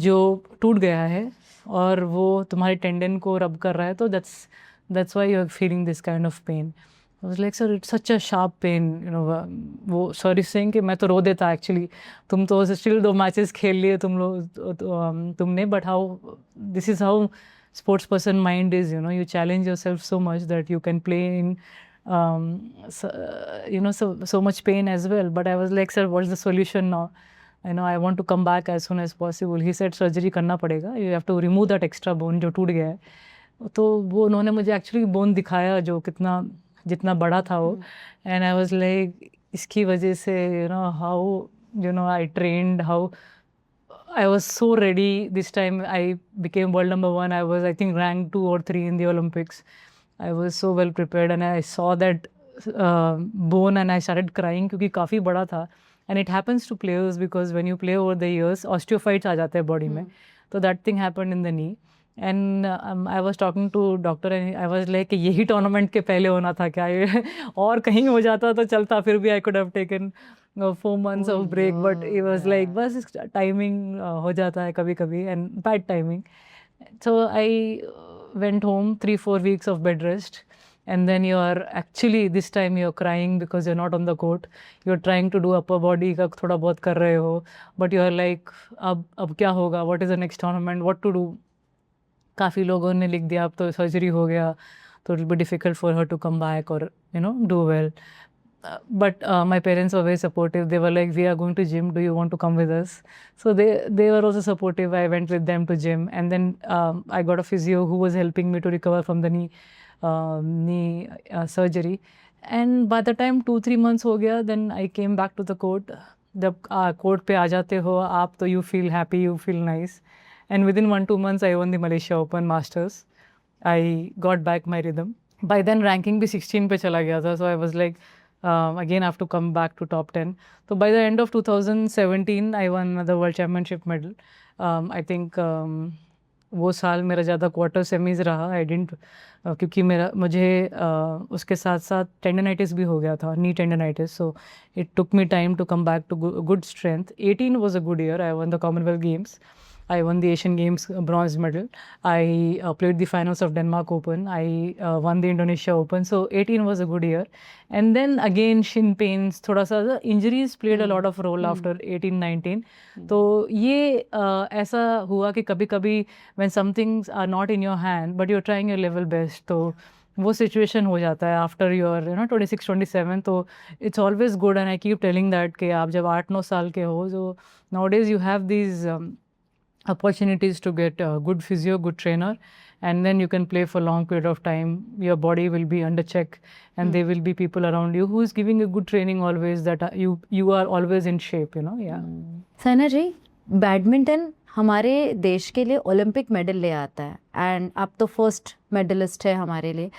जो टूट गया है और वो तुम्हारे tendon को रब कर रहा है, तो that's why you're feeling this kind of pain. I was like, sir, it's such a sharp pain, वो sorry saying कि मैं तो रो देता actually. तुम तो still 2 matches खेल लिए तुमने, but this is how sports person mind is, you challenge yourself so much that you can play in so much pain as well. But I was like, sir, what's the solution now? I want to come back as soon as possible. He said surgery करना पड़ेगा, you have to remove that extra bone जो टूट गया है. तो वो उन्होंने मुझे actually bone दिखाया जो जितना बड़ा था वो. And I was like, इसकी वजह से how I trained, how I was so ready. This time I became world number 1. I was, I think, ranked 2 or 3 in the Olympics. I was so well prepared, and I saw that bone and I started crying क्योंकि काफ़ी बड़ा था. And it happens to players because when you play over the years, osteophytes आ जाते हैं body में. So that thing happened in the knee. And I was talking to doctor and I was like यही tournament के पहले होना था क्या ये और कहीं हो जाता तो चलता, फिर भी I could have taken 4 months Oh, of break, but it was yeah. like बस टाइमिंग हो जाता है कभी कभी and bad timing. So I went home 3-4 weeks of bed rest, and then you are actually this time you're crying because you're not on the court. You're trying to do upper body का थोड़ा बहुत कर रहे हो, but you are like अब क्या होगा? What is the next tournament? What to do? काफ़ी लोगों ने लिख दिया अब तो सर्जरी हो गया तो it will be difficult for her to come back or do well. But my parents were very supportive. They were like, we are going to gym, do you want to come with us? So they were also supportive. I went with them to gym, and then I got a physio who was helping me to recover from the knee surgery. And by the time 2-3 months हो गया, then I came back to the court. जब court पे आ जाते हो आप तो you feel happy, you feel nice. And within 1-2 months I won the Malaysia Open Masters. I got back my rhythm. By then ranking भी 16 पे चला गया था, so I was like, again I have to come back to top 10. So by the end of 2017 I won the World Championship medal. I think वो साल मेरा ज़्यादा quarter semis रहा. आई डिडंट क्योंकि मुझे उसके साथ साथ टेंडनाइटिस भी हो गया था, knee tendonitis. So it took me time to come back to good strength. 18 was a good year. I won the Commonwealth Games. I won the Asian Games bronze medal. I played the finals of Denmark Open. I won the Indonesia Open. So 18 was a good year. And then again shin pains, थोड़ा सा injuries played a lot of role after 18-19. तो ये ऐसा हुआ कि कभी कभी when some things are not in your hand but you're trying your level best, तो वो सिचुएशन हो जाता है आफ्टर योर 26-27. तो it's always good and I keep telling that कि आप जब 8-9 साल के हो, जो now days you have these opportunities to get a good physio, good trainer, and then you can play for long period of time. Your body will be under check, and there will be people around you who is giving a good training always, that you are always in shape, yeah. Saina ji, badminton हमारे देश के लिए Olympic medal ले आता है and आप तो first medallist है हमारे लिए.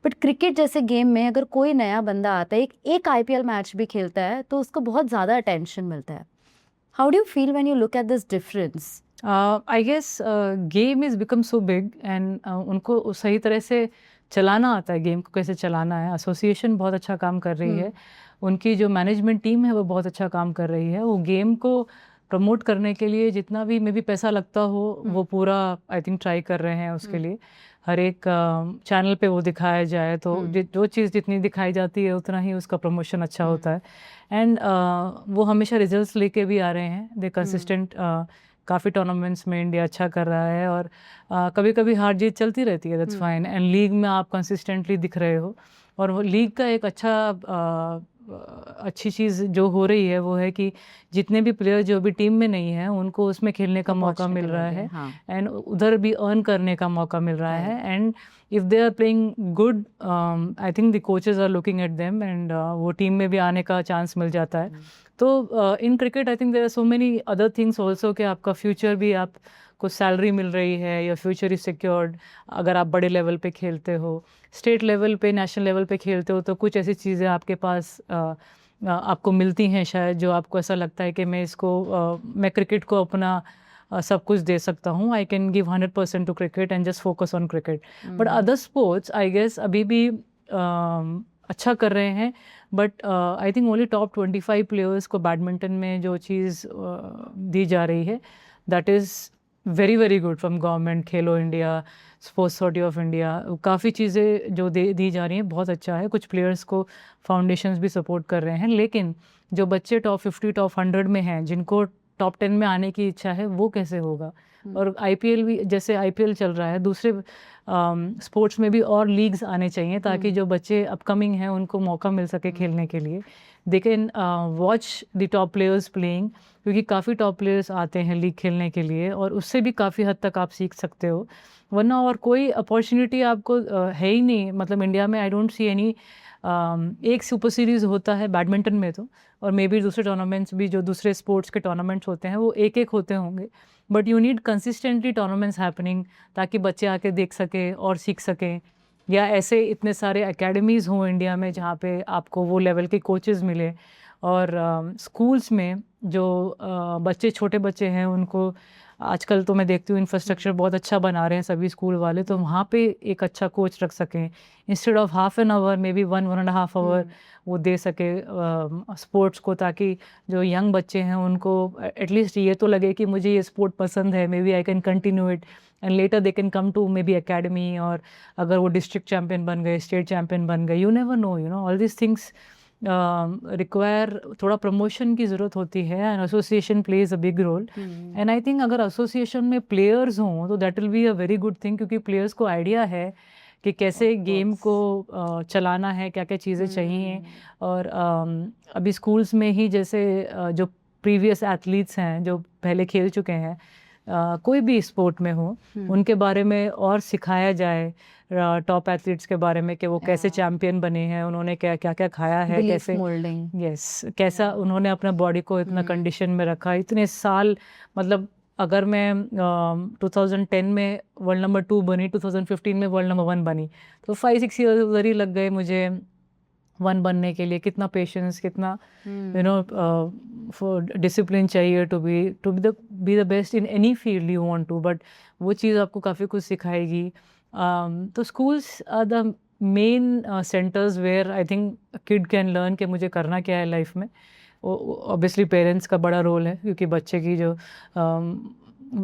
बट क्रिकेट जैसे गेम में अगर कोई नया बंदा आता है, एक IPL मैच भी खेलता है तो उसको बहुत ज़्यादा अटेंशन मिलता है. How do you feel when you look at this difference? I guess game is become so big and उनको सही तरह से चलाना आता है, गेम को कैसे चलाना है. एसोसिएशन बहुत अच्छा काम कर रही है, उनकी जो मैनेजमेंट टीम है वो बहुत अच्छा काम कर रही है. वो गेम को प्रमोट करने के लिए जितना भी मे बी पैसा लगता हो वो पूरा आई थिंक ट्राई कर रहे हैं उसके लिए. हर एक चैनल पे वो दिखाया जाए तो जो चीज़ जितनी दिखाई जाती है उतना ही उसका प्रमोशन अच्छा होता है. एंड वो हमेशा रिजल्ट्स लेके भी आ रहे हैं. दे कंसिस्टेंट काफ़ी टूर्नामेंट्स में इंडिया अच्छा कर रहा है, और कभी कभी हार जीत चलती रहती है, दैट्स फाइन. एंड लीग में आप कंसिस्टेंटली दिख रहे हो, और वो लीग का एक अच्छी चीज़ जो हो रही है वो है कि जितने भी प्लेयर जो अभी टीम में नहीं है उनको उसमें खेलने का मौका मिल रहा है, एंड उधर भी अर्न करने का मौका मिल रहा है. And if they are playing good, I think the coaches are looking at them, and वो टीम में भी आने का चांस मिल जाता है. तो in cricket I think there are so many other things also कि आपका फ्यूचर भी, आपको सैलरी मिल रही है, या फ्यूचर इज सिक्योर्ड अगर आप बड़े लेवल पे खेलते हो. स्टेट लेवल पे, नेशनल लेवल पे खेलते हो तो कुछ ऐसी चीज़ें आपके पास आपको मिलती हैं शायद, जो आपको ऐसा लगता है कि मैं क्रिकेट को अपना सब कुछ दे सकता हूँ. I can give 100% to cricket and just focus on cricket. But other sports I guess अभी भी अच्छा कर रहे हैं. But I think only top 25 players को बैडमिंटन में जो चीज़ दी जा रही है, that is very very good from government. खेलो India, sports authority of India, काफ़ी चीज़ें जो दी जा रही हैं, बहुत अच्छा है. कुछ प्लेयर्स को फाउंडेशंस भी सपोर्ट कर रहे हैं. लेकिन जो बच्चे टॉप 50, टॉप 100 में हैं, जिनको टॉप 10 में आने की इच्छा है, वो कैसे होगा? और IPL भी, जैसे IPL चल रहा है, दूसरे स्पोर्ट्स में भी और लीग्स आने चाहिए ताकि जो बच्चे अपकमिंग हैं उनको मौका मिल सके खेलने के लिए. They can watch the top players playing, क्योंकि काफ़ी टॉप प्लेयर्स आते हैं लीग खेलने के लिए, और उससे भी काफ़ी हद तक आप सीख सकते हो. वरना और कोई अपॉर्चुनिटी आपको है ही नहीं. मतलब इंडिया में आई डोंट सी एनी. एक सुपर सीरीज़ होता है बैडमिंटन में तो, और मे बी दूसरे टूर्नामेंट्स भी, जो दूसरे स्पोर्ट्स के टूर्नामेंट्स होते हैं वो एक होते होंगे. But you need consistently tournaments happening ताकि बच्चे आके देख सकें और सीख सकें. या ऐसे इतने सारे एकेडमीज़ हों इंडिया में जहाँ पे आपको वो लेवल के कोचेज़ मिले. और स्कूल्स में जो छोटे बच्चे हैं उनको आजकल तो मैं देखती हूँ इंफ्रास्ट्रक्चर बहुत अच्छा बना रहे हैं सभी स्कूल वाले, तो वहाँ पे एक अच्छा कोच रख सकें, instead of half an hour maybe 1-1.5 hour वो दे सके स्पोर्ट्स को, ताकि जो यंग बच्चे हैं उनको एटलीस्ट ये तो लगे कि मुझे ये स्पोर्ट पसंद है, maybe I can continue it and later they can come to maybe academy, और अगर वो डिस्ट्रिक्ट चैम्पियन बन गए, स्टेट चैम्पियन बन गए, you never know, you know, all this things require थोड़ा प्रमोशन की ज़रूरत होती है, and association plays a big role. And I think अगर एसोसिएशन में प्लेयर्स हों तो that will be a very good thing, क्योंकि प्लेयर्स को आइडिया है कि कैसे गेम को चलाना है, क्या क्या चीज़ें चाहिए। और अभी स्कूल्स में ही जैसे जो प्रीवियस एथलीट्स हैं जो पहले खेल चुके हैं, कोई भी स्पोर्ट में हो, उनके बारे में और सिखाया जाए, टॉप एथलीट्स के बारे में कि वो कैसे चैम्पियन बने हैं, उन्होंने क्या क्या क्या खाया है, कैसे मोल्डिंग, यस कैसा उन्होंने अपना बॉडी को इतना कंडीशन में रखा इतने साल। मतलब अगर मैं 2010 में वर्ल्ड नंबर 2 बनी, 2015 में वर्ल्ड नंबर 1 बनी, तो 5-6 ईयर्स उधर ही लग गए मुझे 1 बनने के लिए। कितना पेशेंस, कितना यू नो डिसिप्लिन चाहिए to be the best in any field you want to, but वो चीज़ आपको काफ़ी कुछ सिखाएगी। तो schools are the main centres where I think kid can learn कि मुझे करना क्या है लाइफ में। ऑब्वियसली पेरेंट्स का बड़ा रोल है, क्योंकि बच्चे की जो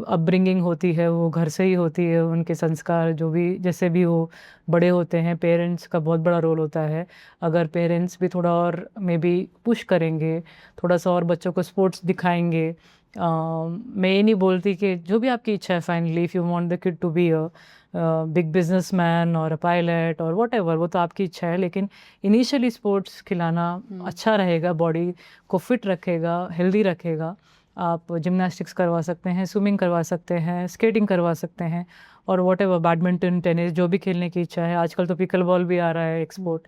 अपब्रिंगिंग होती है वो घर से ही होती है, उनके संस्कार जो भी जैसे भी वो बड़े होते हैं, पेरेंट्स का बहुत बड़ा रोल होता है। अगर पेरेंट्स भी थोड़ा और मे बी पुश करेंगे, थोड़ा सा और बच्चों को स्पोर्ट्स दिखाएंगे। मैं ये नहीं बोलती कि जो भी आपकी इच्छा है, finally if you want the kid to be a big businessman और अ पायलट और व्हाटएवर, वो तो आपकी इच्छा है, लेकिन इनिशियली स्पोर्ट्स खिलाना अच्छा रहेगा, बॉडी को फिट रखेगा, हेल्दी रखेगा। आप जिम्नास्टिक्स करवा सकते हैं, स्विमिंग करवा सकते हैं, स्केटिंग करवा सकते हैं, और व्हाटएवर बैडमिंटन, टेनिस, जो भी खेलने की इच्छा है। आजकल तो पिकल बॉल भी आ रहा है एक स्पोर्ट।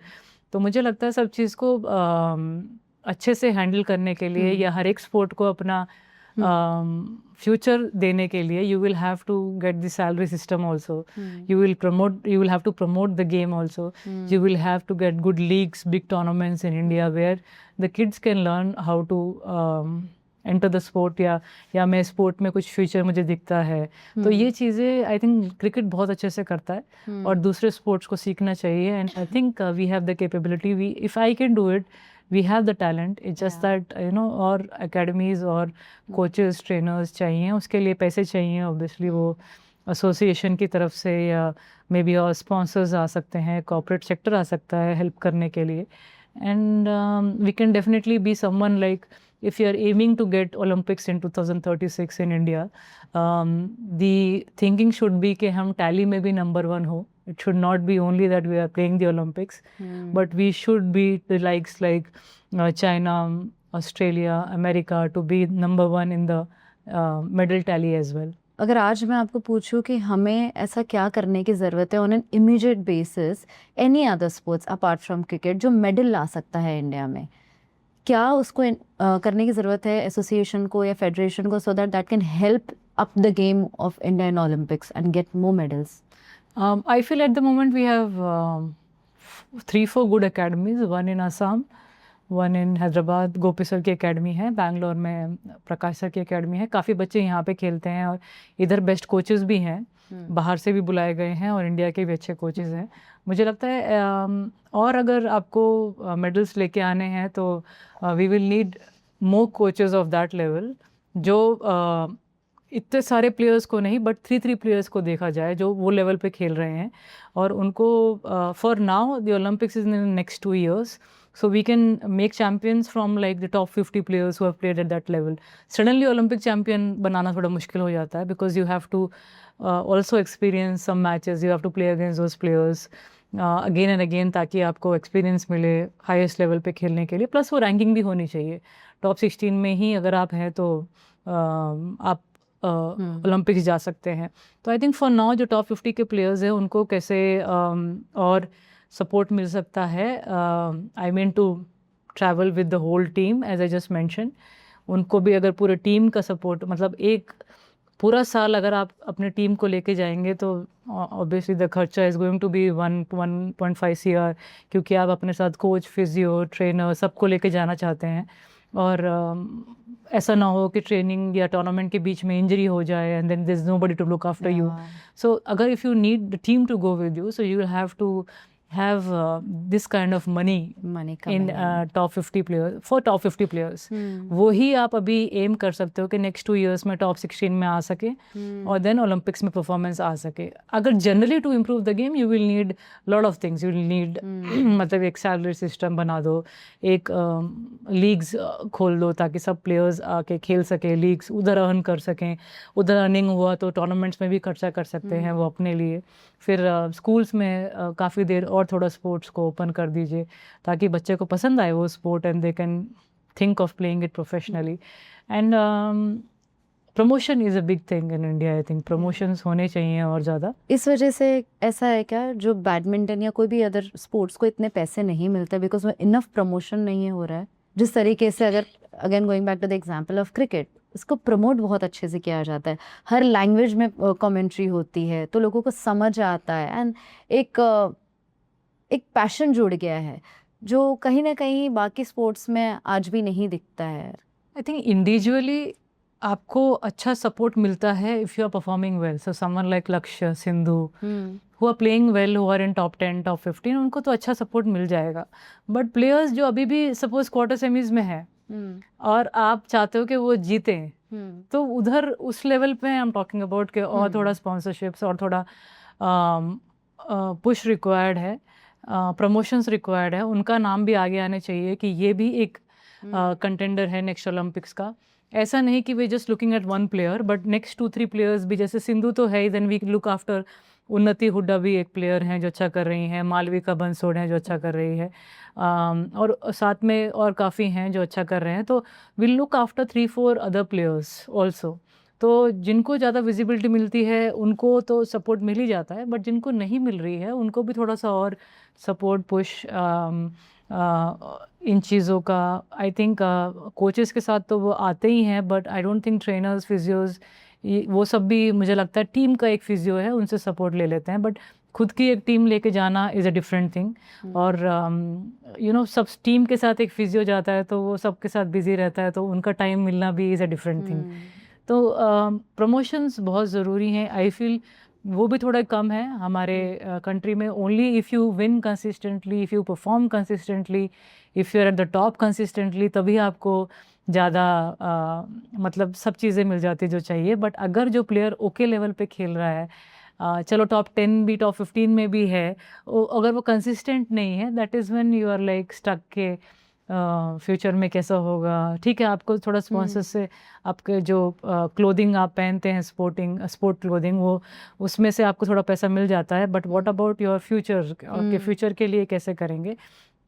तो मुझे लगता है सब चीज़ को अच्छे से हैंडल करने के लिए या हर एक स्पोर्ट को अपना फ्यूचर देने के लिए you will have to get the salary system also. You will have to promote the game also. You will have to get good leagues, big tournaments in India where the kids can learn how to enter the sport, या मैं sport में कुछ future मुझे दिखता है। तो ये चीज़ें आई थिंक क्रिकेट बहुत अच्छे से करता है और दूसरे स्पोर्ट्स को सीखना चाहिए। And I think we have the capability, we if I can do it, we have the talent, it's just that you know, और academies और coaches, trainers चाहिए, उसके लिए पैसे चाहिए obviously, वो एसोसिएशन की तरफ से या मे बी और स्पॉन्सर्स आ सकते हैं, कॉर्पोरेट सेक्टर आ सकता है हेल्प करने के लिए। And we can definitely be someone like, if you are aiming to get Olympics in 2036 in India, the thinking should be कि हम tally में भी number 1 हो। It should not be only that we are playing the Olympics, but we should be the likes like China, Australia, America to be number 1 in the medal tally as well. अगर आज मैं आपको पूछूं कि हमें ऐसा क्या करने की ज़रूरत है on an immediate basis, any other sports apart from cricket जो मेडल ला सकता है इंडिया में, क्या उसको करने की ज़रूरत है एसोसिएशन को या फेडरेशन को, so that that can help up the game of India in Olympics and get more medals? I feel at the moment we have 3-4 good academies, one in Assam, one in Hyderabad, Gopi sir की academy है, बैंगलोर में प्रकाश sir की academy है। काफ़ी बच्चे यहाँ पे खेलते हैं और इधर बेस्ट कोचेस भी हैं, बाहर से भी बुलाए गए हैं और इंडिया के भी अच्छे कोचेस हैं। मुझे लगता है और अगर आपको मेडल्स लेके आने हैं तो we will need more coaches of that level, जो इतने सारे प्लेयर्स को नहीं बट 3 प्लेयर्स को देखा जाए जो वो लेवल पे खेल रहे हैं, और उनको for now the Olympics is in next 2 years, so we can make champions from like the top 50 players who have played at that level. Suddenly Olympic champion बनाना थोड़ा मुश्किल हो जाता है, because you have to also experience some matches, you have to play against those players again and again, ताकि आपको experience मिले highest level पे खेलने के लिए। प्लस वो रैंकिंग भी होनी चाहिए, टॉप 16 में ही अगर आप हैं तो आप ओलंपिक्स जा सकते हैं। तो आई थिंक फॉर नाउ जो टॉप 50 के प्लेयर्स हैं उनको कैसे और सपोर्ट मिल सकता है, I mean to travel with the whole team as I just mention, उनको भी अगर पूरे टीम का सपोर्ट, मतलब एक पूरा साल अगर आप अपने टीम को लेके जाएंगे तो ऑब्वियसली द खर्चा is going to be 1.5 CR, क्योंकि आप अपने साथ कोच, फिजियो, ट्रेनर सबको लेके जाना चाहते हैं। और ऐसा ना हो कि ट्रेनिंग या टूर्नामेंट के बीच में इंजरी हो जाए and then there is nobody to look after you. So अगर if you need the team to go with you, so you will have to have this kind of money in top 50 players for top 50 players. वो ही आप अभी M कर सकते हो कि next 2 years में top 16 में आ सके और देन ओलंपिक्स में परफॉर्मेंस आ सके. अगर generally to improve the game you will need lot of things. You will need मतलब एक सैलरी सिस्टम बना दो, एक लीग्स खोल दो ताकि सब प्लेयर्स आके खेल सके, लीग्स उधर अर्न कर सकें. उधर अर्निंग हुआ तो टूर्नामेंट्स में भी खर्चा कर सकते हैं वो अपने लिए. फिर स्कूल्स में काफ़ी देर और थोड़ा स्पोर्ट्स को ओपन कर दीजिए ताकि बच्चे को पसंद आए वो sport and they can think of playing it professionally. And promotion is a big thing in India. I think promotions होने चाहिए और ज़्यादा. इस वजह से ऐसा है क्या जो बैडमिंटन या कोई भी अदर स्पोर्ट्स को इतने पैसे नहीं मिलते बिकॉज वो इनफ प्रमोशन नहीं हो रहा है जिस तरीके से. अगर again going back to the example of cricket, इसको प्रमोट बहुत अच्छे से किया जाता है, हर लैंग्वेज में कमेंट्री होती है तो लोगों को समझ आता है एंड एक पैशन जुड़ गया है जो कहीं ना कहीं बाकी स्पोर्ट्स में आज भी नहीं दिखता है. आई थिंक इंडिविजुअली आपको अच्छा सपोर्ट मिलता है if you are performing well. So someone like Lakshya, Sindhu who are playing well, who are in top 10, top 15, उनको तो अच्छा सपोर्ट मिल जाएगा. बट प्लेयर्स जो अभी भी सपोज क्वार्टर सेमीज में है और आप चाहते हो कि वो जीते तो उधर उस लेवल पे आई एम टॉकिंग अबाउट के और थोड़ा स्पॉन्सरशिप्स और थोड़ा पुश रिक्वायर्ड है, प्रमोशंस रिक्वायर्ड है. उनका नाम भी आगे आने चाहिए कि ये भी एक कंटेंडर है नेक्स्ट ओलंपिक्स का. ऐसा नहीं कि वे just looking at one player but next 2-3 players भी. जैसे सिंधु तो है ही, then we look after Unnati Hooda भी एक प्लेयर हैं जो अच्छा कर रही हैं, मालविका बंसोड़ हैं जो अच्छा कर रही है, और साथ में और काफ़ी हैं जो अच्छा कर रहे हैं. तो will look after 3-4 other players also. तो जिनको ज़्यादा विजिबिलिटी मिलती है उनको तो सपोर्ट मिल ही जाता है, बट जिनको नहीं मिल रही है उनको भी थोड़ा सा और सपोर्ट पुश इन चीज़ों का. आई थिंक कोचेस के साथ तो वो आते ही हैं, but I don't think trainers, physios, वो सब भी मुझे लगता है टीम का एक फिजियो है उनसे सपोर्ट ले लेते हैं. बट खुद की एक टीम लेके जाना इज़ अ डिफरेंट थिंग. और यू नो सब टीम के साथ एक फिजियो जाता है तो वो सबके साथ बिजी रहता है तो उनका टाइम मिलना भी इज़ अ डिफरेंट थिंग. तो प्रमोशंस बहुत ज़रूरी हैं. आई फील वो भी थोड़ा कम है हमारे कंट्री में. Only if you win consistently, if you perform consistently, if you are at the top consistently, तभी आपको ज़्यादा मतलब सब चीज़ें मिल जाती जो चाहिए. बट अगर जो प्लेयर ओके लेवल पे खेल रहा है, चलो टॉप 10 भी टॉप 15 में भी है, अगर वो कंसिस्टेंट नहीं है, that is when you are like stuck के फ्यूचर में कैसा होगा. ठीक है आपको थोड़ा स्पॉन्सर से आपके जो क्लोथिंग आप पहनते हैं, स्पोर्ट क्लोथिंग, वो उसमें से आपको थोड़ा पैसा मिल जाता है. But what about your future, आपके फ्यूचर के लिए कैसे करेंगे.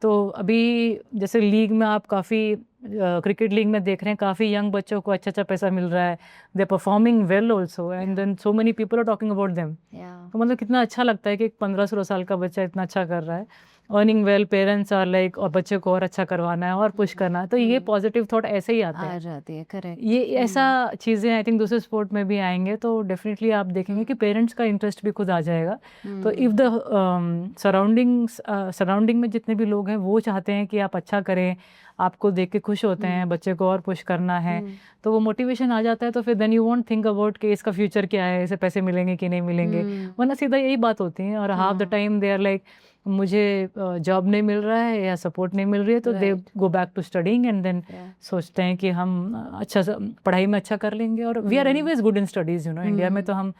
तो अभी जैसे लीग में आप काफ़ी क्रिकेट लीग में देख रहे हैं काफ़ी यंग बच्चों को अच्छा अच्छा पैसा मिल रहा है. They are performing well also and then so many people are talking about them. तो मतलब कितना अच्छा लगता है कि 15-16 साल का बच्चा इतना अच्छा कर रहा है, earning well, parents are like, और बच्चे को और अच्छा करवाना है और पुश करना है. तो ये पॉजिटिव थॉट ऐसे ही आते हैं, आ जाती है. करेक्ट. ये ऐसा चीज़ें आई थिंक दूसरे स्पोर्ट में भी आएंगे तो डेफिनेटली आप देखेंगे कि पेरेंट्स का इंटरेस्ट भी खुद आ जाएगा. तो इफ़ द सराउंडिंग में जितने भी लोग हैं वो चाहते हैं कि आप अच्छा करें, आपको देख के खुश होते हैं, बच्चे को और पुश करना है, तो वो मोटिवेशन आ जाता है. तो फिर then you want think about कि इसका फ्यूचर क्या है, इसे पैसे मिलेंगे कि नहीं मिलेंगे, वरना सीधा यही बात होती है. और half the time they are like मुझे जॉब नहीं मिल रहा है या सपोर्ट नहीं मिल रही है, तो they go back to studying and then सोचते हैं कि हम अच्छा पढ़ाई में अच्छा कर लेंगे. और we are anyways good in studies, you know, India में तो हम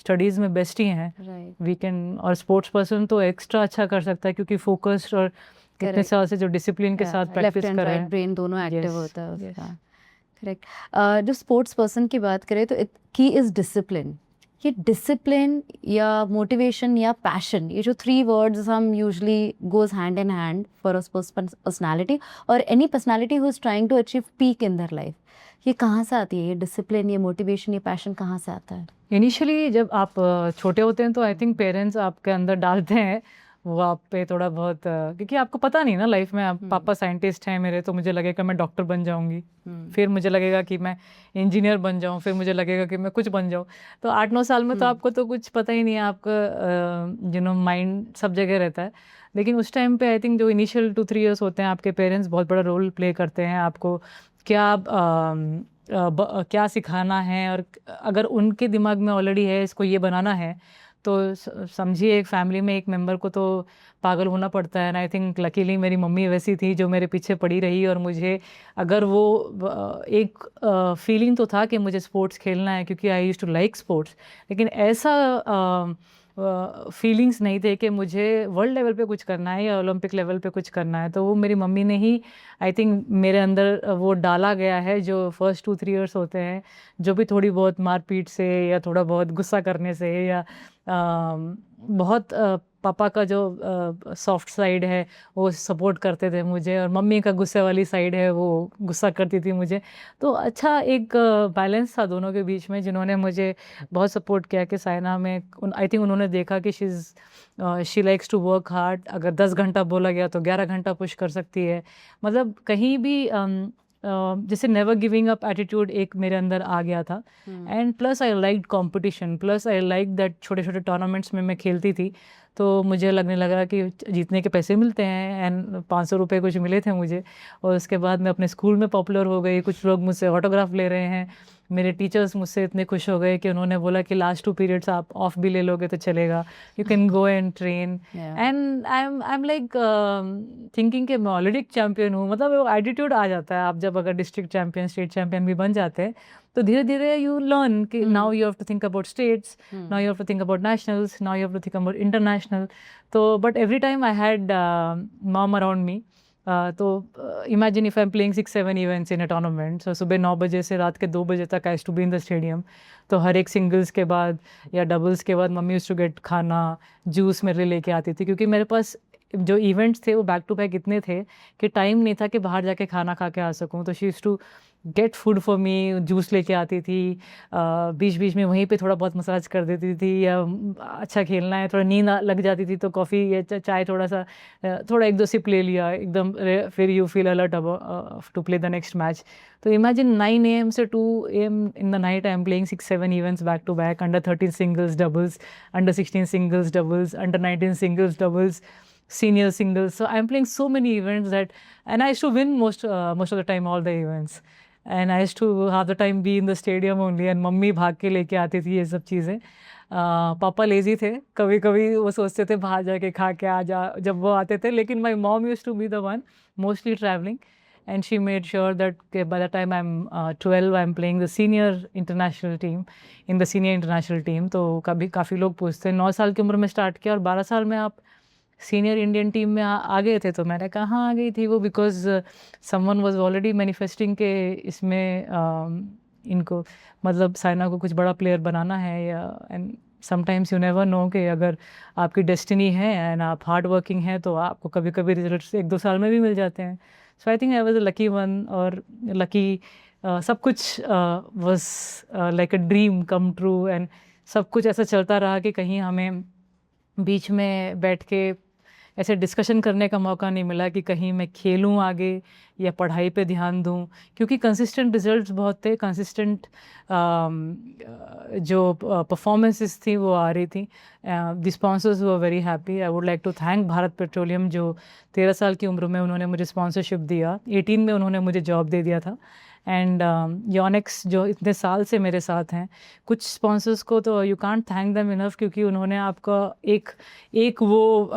स्टडीज़ में बेस्ट ही हैं. वी कैन, और स्पोर्ट्स पर्सन तो एक्स्ट्रा अच्छा कर सकता है क्योंकि फोकस्ड और कितने साल से जो डिसिप्लिन के साथ प्रैक्टिस कर रहे हैं, ब्रेन दोनों एक्टिव होता है उसका. करेक्ट. जो स्पोर्ट्स पर्सन की बात करें तो की इज़ डिसिप्लिन. ये डिसिप्लिन या मोटिवेशन या पैशन, ये जो 3 वर्ड्स हम usually goes hand in hand for a personality और any personality who is trying to achieve peak in their life. ये कहाँ से आती है, ये डिसिप्लिन, ये मोटिवेशन, ये पैशन कहाँ से आता है? इनिशियली जब आप छोटे होते हैं तो आई थिंक पेरेंट्स आपके अंदर डालते हैं वो आप पे थोड़ा बहुत, क्योंकि आपको पता नहीं ना लाइफ में. आप पापा साइंटिस्ट हैं मेरे, तो मुझे लगेगा मैं डॉक्टर बन जाऊंगी, फिर मुझे लगेगा कि मैं इंजीनियर बन जाऊं, फिर मुझे लगेगा कि मैं कुछ बन जाऊं. तो 8-9 साल में तो आपको तो कुछ पता ही नहीं है, आपका यू नो माइंड सब जगह रहता है. लेकिन उस टाइम पे आई थिंक जो इनिशियल 2-3 ईयर्स होते हैं आपके पेरेंट्स बहुत बड़ा रोल प्ले करते हैं आपको क्या सिखाना है, और अगर उनके दिमाग में ऑलरेडी है इसको ये बनाना है, तो समझिए एक फैमिली में एक मेंबर को तो पागल होना पड़ता है। एंड आई थिंक लकीली मेरी मम्मी वैसी थी जो मेरे पीछे पड़ी रही, और मुझे अगर वो एक फीलिंग तो था कि मुझे स्पोर्ट्स खेलना है क्योंकि आई यूज़ टू लाइक स्पोर्ट्स, लेकिन ऐसा फीलिंग्स नहीं थे कि मुझे वर्ल्ड लेवल पे कुछ करना है या ओलंपिक लेवल पे कुछ करना है। तो वो मेरी मम्मी ने ही आई थिंक मेरे अंदर वो डाला गया है, जो फर्स्ट 2-3 इयर्स होते हैं, जो भी थोड़ी बहुत मारपीट से या थोड़ा बहुत गुस्सा करने से या बहुत पापा का जो सॉफ्ट साइड है वो सपोर्ट करते थे मुझे, और मम्मी का गुस्से वाली साइड है वो गुस्सा करती थी मुझे। तो अच्छा एक बैलेंस था दोनों के बीच में, जिन्होंने मुझे बहुत सपोर्ट किया कि साइना में आई थिंक उन्होंने देखा कि she likes to work hard. अगर 10 घंटा बोला गया तो 11 घंटा पुश कर सकती है। मतलब कहीं भी जैसे नेवर गिविंग अप एटीट्यूड एक मेरे अंदर आ गया था। And plus I like competition, plus I like that छोटे छोटे टूर्नामेंट्स में मैं खेलती थी, तो मुझे लगने लगा कि जीतने के पैसे मिलते हैं। एंड 500 रुपये कुछ मिले थे मुझे, और उसके बाद मैं अपने स्कूल में पॉपुलर हो गई। कुछ लोग मुझसे ऑटोग्राफ ले रहे हैं, मेरे टीचर्स मुझसे इतने खुश हो गए कि उन्होंने बोला कि लास्ट 2 पीरियड्स आप ऑफ भी ले लोगे तो चलेगा, you can go and train. And I am like thinking कि मैं ऑलरेडी एक चैम्पियन हूँ। मतलब वो एटीट्यूड आ जाता है, आप जब अगर डिस्ट्रिक्ट चैम्पियन स्टेट चैम्पियन भी बन जाते हैं तो धीरे धीरे यू लर्न कि now you have to think about states, now you have to think about nationals, now you have to think about international. तो but every time I had mom around me. तो imagine if I am playing 6-7 events in a tournament, so सुबह 9 बजे से रात के 2 बजे तक I used to be in the stadium. तो हर एक सिंगल्स के बाद या डबल्स के बाद मम्मी यूज्ड टू गेट खाना, जूस मेरे लिए लेके आती थी, क्योंकि मेरे पास जो इवेंट्स थे वो बैक टू बैक इतने थे कि टाइम नहीं था कि बाहर जाके खाना खा के आ सकूं। तो she used to get food for me, juice लेके आती थी, बीच बीच में वहीं पे थोड़ा बहुत मसाज कर देती थी, या अच्छा खेलना है, थोड़ा नींद लग जाती थी तो कॉफ़ी या चाय थोड़ा सा थोड़ा 1-2 सिप ले लिया एकदम, फिर you feel alert to play the next match. तो इमेजिन 9 AM से 2 AM in the night I am playing 6-7 events back to back, under 13 singles doubles, under 16 singles doubles, under 19 singles doubles, senior singles. So I'm playing so many events that, and I used to win most of the time all the events. And I used to half the time be in the stadium only. And mummy भाग के लेके आती थी ये सब चीज़ें। पापा lazy थे, कभी कभी वो सोचते थे बाहर जाके खा के आ जा जब वो आते थे, लेकिन my mom used to be the one mostly travelling, and she made sure that by the time I'm 12 I'm playing the senior international team, in the senior international team। तो कभी काफ़ी लोग पूछते हैं 9 साल की उम्र में स्टार्ट किया और 12 साल में आप सीनियर इंडियन टीम में आ गए थे। तो मैंने कहा हाँ आ गई थी वो, because someone was already manifesting के इसमें इनको मतलब साइना को कुछ बड़ा प्लेयर बनाना है। या and sometimes you never no कि अगर आपकी डेस्टिनी है एंड आप हार्ड वर्किंग हैं तो आपको कभी कभी रिजल्ट्स 1-2 साल में भी मिल जाते हैं। So I think I was a lucky one, और लकी सब कुछ was like a dream come true. And सब कुछ ऐसा चलता रहा कि कहीं हमें बीच में बैठ के ऐसे डिस्कशन करने का मौका नहीं मिला कि कहीं मैं खेलूं आगे या पढ़ाई पे ध्यान दूं, क्योंकि कंसिस्टेंट रिजल्ट्स बहुत थे, कंसिस्टेंट जो परफॉर्मेंसेस थी वो आ रही थी। The sponsors were very happy. I would like to thank Bharat Petroleum, जो 13 साल की उम्र में उन्होंने मुझे स्पॉन्सरशिप दिया, 18 में उन्होंने मुझे जॉब दे दिया था। एंड योनेक्स जो इतने साल से मेरे साथ हैं, कुछ स्पॉन्सर्स को तो you can't thank them enough, क्योंकि उन्होंने आपका एक वो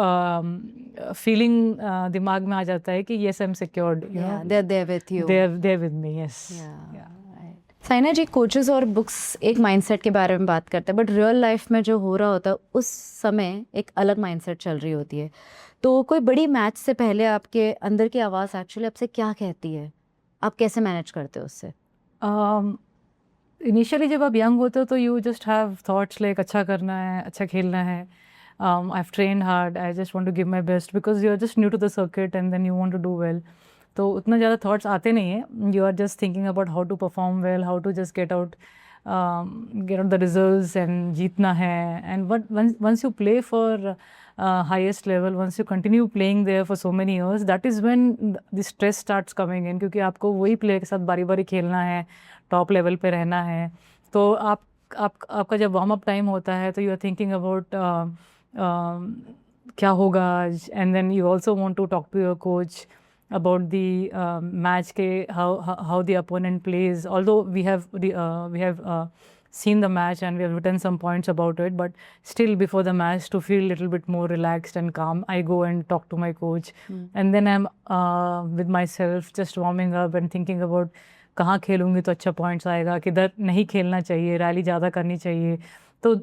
फीलिंग दिमाग में आ जाता है कि yes I am secured, you know, they're there with you. They are with me. Yes. Saina ji, coaches और बुक्स एक माइंडसेट के बारे में बात करते हैं, बट रियल लाइफ में जो हो रहा होता है उस समय एक अलग माइंडसेट चल रही होती है। तो कोई बड़ी मैच से पहले आपके अंदर की आवाज़ एक्चुअली आपसे क्या कहती है? आप कैसे मैनेज करते हो उससे? इनिशियली जब आप यंग होते हो तो you just have thoughts like अच्छा करना है, अच्छा खेलना है, I have trained hard, I just want to give my best, because you are just new to the circuit and then you want to do well. तो उतना ज़्यादा thoughts आते नहीं हैं, you are just thinking about how to perform well, how to just get out the results and जीतना है। And but once you play for highest level, once you continue playing there for so many years, that is when the stress starts coming in, क्योंकि आपको वही player के साथ बारी बारी खेलना है, टॉप लेवल पे रहना है। तो आपका जब वार्म अप टाइम होता है तो यू आर थिंकिंग अबाउट क्या होगा आज, and then you also want to talk to your coach about the match ke how the opponent plays. Although we have seen the match and we have written some points about it, but still before the match, to feel a little bit more relaxed and calm, I go and talk to my coach, and then I'm with myself just warming up and thinking about कहाँ खेलूँगी तो अच्छा points आएगा, किधर नहीं खेलना चाहिए, rally ज़्यादा करनी चाहिए. तो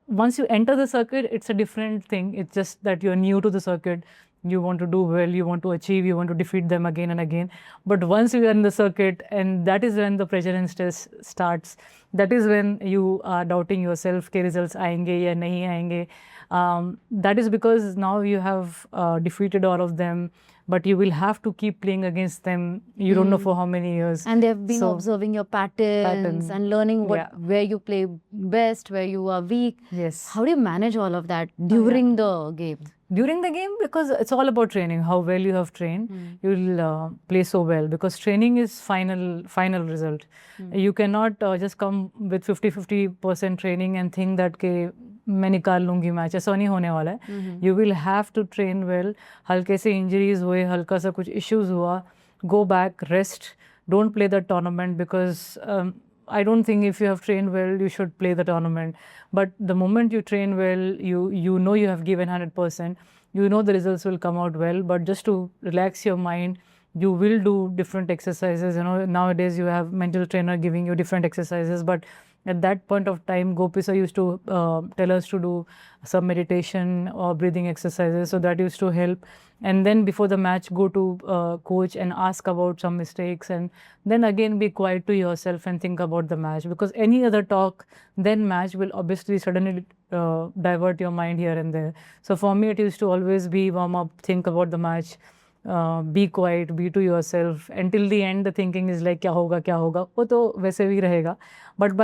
once you enter the circuit, it's a different thing. It's just that you're new to the circuit. You want to do well, you want to achieve, you want to defeat them again and again. But once you are in the circuit, and that is when the pressure and stress starts. That is when you are doubting yourself कि results आएंगे या नहीं आएंगे. That is because now you have defeated all of them, but you will have to keep playing against them. You don't know for how many years. And they've been So- observing your patterns and learning where you play best, where you are weak. Yes. How do you manage all of that during the game? During the game, because it's all about training, how well you have trained, you will play so well, because training is final result. You cannot just come with 50% training and think that के मैं निकाल लूँगी match, ऐसा नहीं होने वाला है. You will have to train well. हल्के से injuries हुए, हल्का सा कुछ issues हुआ, go back, rest, don't play the tournament, because I don't think if you have trained well, you should play the tournament. But the moment you train well, you know you have given 100%, you know the results will come out well. But just to relax your mind, you will do different exercises. You know, nowadays you have mental trainer giving you different exercises. But at that point of time, Gopi sir used to tell us to do some meditation or breathing exercises. So that used to help. And then before the match, go to coach and ask about some mistakes, and then again be quiet to yourself and think about the match, because any other talk then match will obviously suddenly divert your mind here and there. So for me, it used to always be warm up, think about the match, be quiet, be to yourself. Until the end, the thinking is like क्या होगा, वो तो वैसे भी रहेगा. But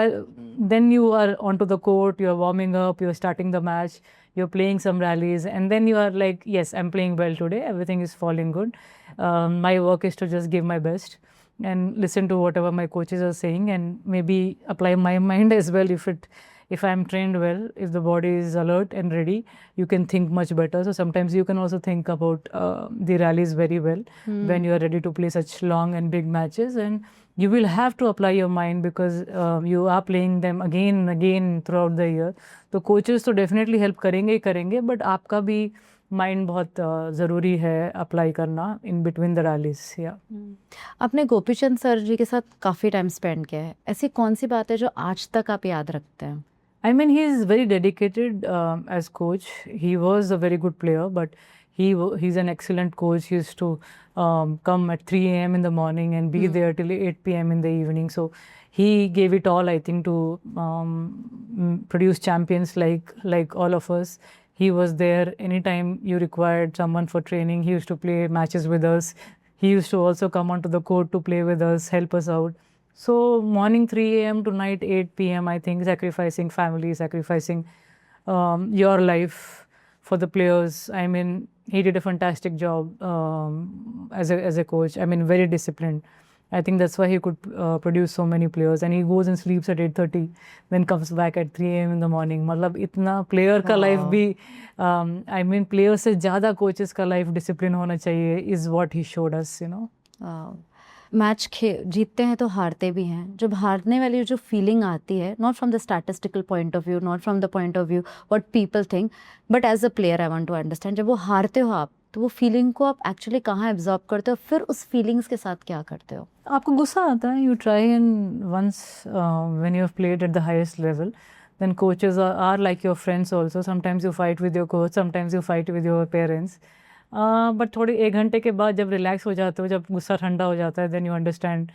then you are onto the court, you are warming up, you are starting the match, you're playing some rallies, and then you are like, yes, I'm playing well today, everything is falling good. My work is to just give my best and listen to whatever my coaches are saying, and maybe apply my mind as well. If I'm trained well, if the body is alert and ready, you can think much better. So sometimes you can also think about the rallies very well when you are ready to play such long and big matches, and you will have to apply your mind, because you are playing them again and again throughout the year. तो coaches तो definitely help करेंगे, but आपका भी mind बहुत ज़रूरी है apply करना in between the rallies. या आपने गोपीचंद सर जी के साथ काफ़ी टाइम स्पेंड किया है, ऐसी कौन सी बात है जो आज तक आप याद रखते हैं? I mean, he is very dedicated as coach. He was a very good player, but he's an excellent coach. He used to come at 3 a.m. in the morning and be there till 8 p.m. in the evening. So he gave it all, I think, to produce champions like all of us. He was there anytime you required someone for training. He used to play matches with us. He used to also come onto the court to play with us, help us out. So morning 3 a.m. to night 8 p.m., I think, sacrificing family, sacrificing your life for the players. I mean, he did a fantastic job as a coach. I mean, very disciplined. I think that's why he could produce so many players. And he goes and sleeps at 8:30, then comes back at 3 a.m. in the morning. मतलब इतना player का life भी, I mean, player से ज़्यादा coaches का life discipline होना चाहिए, is what he showed us, you know. Match जीतते हैं तो हारते भी हैं. जब हारने वाली जो फीलिंग आती है, not from the statistical point of view, not from the point of view what people think, but as a player I want to understand, जब वो हारते हो आप, तो वो फीलिंग को आप एक्चुअली कहाँ एब्जॉर्ब करते हो, फिर उस फीलिंग्स के साथ क्या करते हो? आपको गुस्सा आता है. You try, and once when you have played at the highest level, then coaches are like your friends also. Sometimes you fight with your coach, sometimes you fight with your parents. But थोड़ी 1 घंटे के बाद जब relax हो जाते हो, जब गुस्सा ठंडा हो जाता है, देन यू अंडरस्टैंड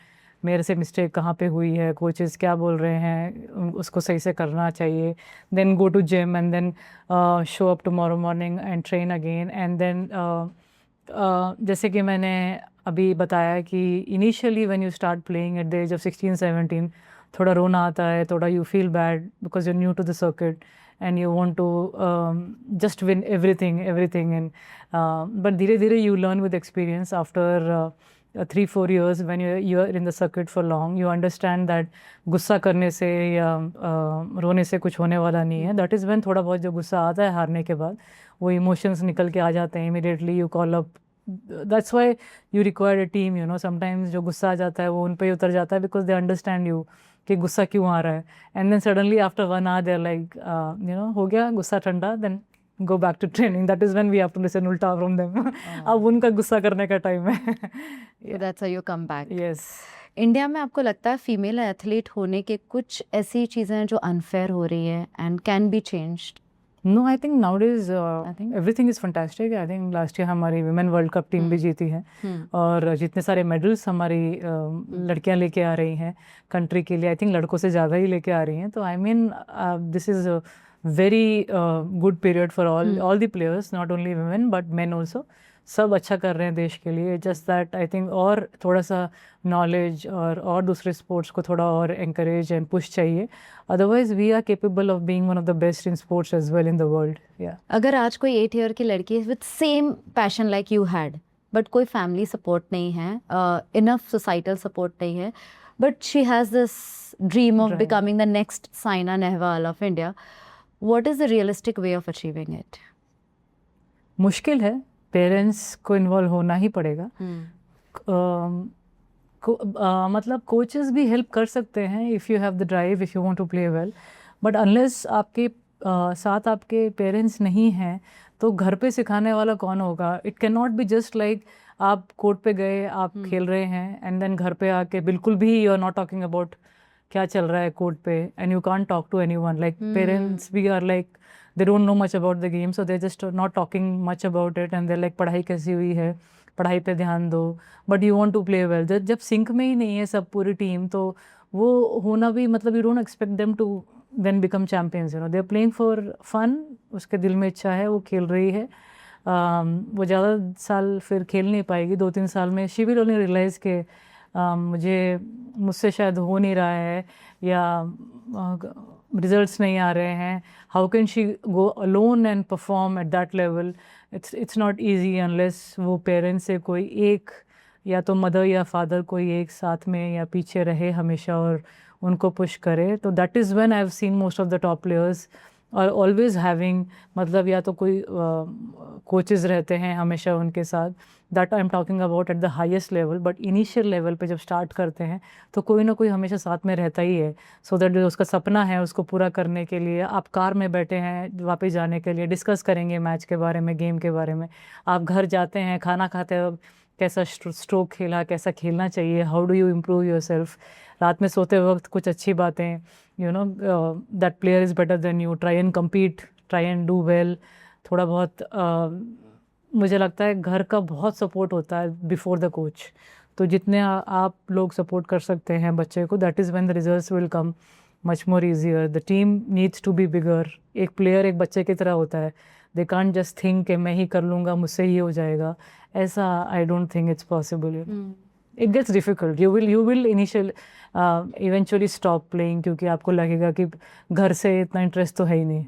मेरे से मिस्टेक कहाँ पे हुई है, कोचेस क्या बोल रहे हैं, उसको सही से करना चाहिए. Then go to gym and then show up tomorrow morning and train again. And then जैसे कि मैंने अभी बताया कि initially when you start playing at the age of 16-17, थोड़ा रोना आता है, थोड़ा you feel bad because you are new to the circuit and you want to just win everything, and but धीरे धीरे you learn with experience. After 3-4 years, when you are in the circuit for long, you understand that गुस्सा करने से या रोने से कुछ होने वाला नहीं है. That is when थोड़ा बहुत जो गुस्सा आता है हारने के बाद, वो emotions निकल के आ जाते हैं. Immediately you call up that's why you require a team, you know. Sometimes जो गुस्सा आ जाता है वो उन पे ही उतर जाता है because they understand you कि गुस्सा क्यों आ रहा है, and then suddenly after 1 hour they're like you know हो गया गुस्सा ठंडा, then go back to training. That is when we have to listen उल्टा from them. अब उनका गुस्सा करने का टाइम है. So that's how you come back. Yes. India में आपको लगता है फीमेल एथलीट होने के कुछ ऐसी चीज़ें हैं जो अनफेयर हो रही है and can be changed? No, I think nowadays everything is fantastic. I think last year हमारी women world cup टीम भी जीती है, और जितने सारे मेडल्स हमारी लड़कियां लेके आ रही हैं कंट्री के लिए, आई थिंक लड़कों से ज़्यादा ही लेके आ रही हैं. तो I mean this is a very good period for all the players, not only women but men also. सब अच्छा कर रहे हैं देश के लिए. जस्ट दैट आई थिंक और थोड़ा सा नॉलेज और दूसरे स्पोर्ट्स को थोड़ा और encourage एंड पुश चाहिए. Otherwise we are capable of being one of the best in sports as well in the world. या अगर आज कोई 8 ईयर की लड़की है with same passion like you had, but कोई फैमिली सपोर्ट नहीं है, इनफ सोसाइटल सपोर्ट नहीं है, but she has this dream of becoming the next Saina Nehwal of India, what is the realistic way of achieving it? मुश्किल है, parents को involve होना ही पड़ेगा. मतलब कोचेस भी हेल्प कर सकते हैं if you have the drive, if you want to play well, but unless आपके साथ आपके पेरेंट्स नहीं हैं तो घर पे सिखाने वाला कौन होगा? It can not be just like आप कोर्ट पे गए, आप खेल रहे हैं एंड देन घर पे आके बिल्कुल भी you are not talking about क्या चल रहा है कोर्ट पे, and you can't talk to anyone. Like parents भी are like they don't know much about the game, so they're just not talking much about it, and they're like पढ़ाई कैसी हुई है, पढ़ाई पे ध्यान दो, but you want to play well. जब सिंक में ही नहीं है सब पूरी टीम, तो वो होना भी मतलब you don't expect them to then become champions, you know. They're playing for fun, उसके दिल में इच्छा है, वो खेल रही है. वो ज़्यादा साल फिर खेल नहीं पाएगी, 2-3 साल में she will only realize कि मुझसे शायद हो नहीं रहा है या रिजल्ट्स नहीं आ रहे हैं. How can she go alone and perform at that level? It's not easy unless वो पेरेंट्स से कोई एक, या तो मदर या फादर कोई एक साथ में या पीछे रहे हमेशा और उनको पुश करे. तो that is when I have seen most of the top players are always having, मतलब या तो कोई कोचेस रहते हैं हमेशा उनके साथ. That I am talking about eight the highest level. But initial level पे जब स्टार्ट करते हैं तो कोई ना कोई हमेशा साथ में रहता ही है, सो दैट जो उसका सपना है उसको पूरा करने के लिए. आप कार में बैठे हैं वापस जाने के लिए, डिस्कस करेंगे मैच के बारे में, गेम के बारे में. आप घर जाते हैं, खाना खाते वक्त कैसा स्ट्रोक खेला, कैसा खेलना चाहिए, how do you improve your self. रात में सोते वक्त कुछ अच्छी बातें, you know, that player is better than you, try and compete, try and do well. थोड़ा बहुत मुझे लगता है घर का बहुत सपोर्ट होता है बिफोर द कोच. तो जितने आप लोग सपोर्ट कर सकते हैं बच्चे को, that is when the results will come much more easier. The team needs to be bigger. एक प्लेयर एक बच्चे की तरह होता है. दे कांट जस्ट थिंक कि मैं ही कर लूँगा, मुझसे ही हो जाएगा. ऐसा आई don't think it's possible. It gets difficult. You will eventually stop playing क्योंकि आपको लगेगा कि घर से इतना इंटरेस्ट तो है ही नहीं.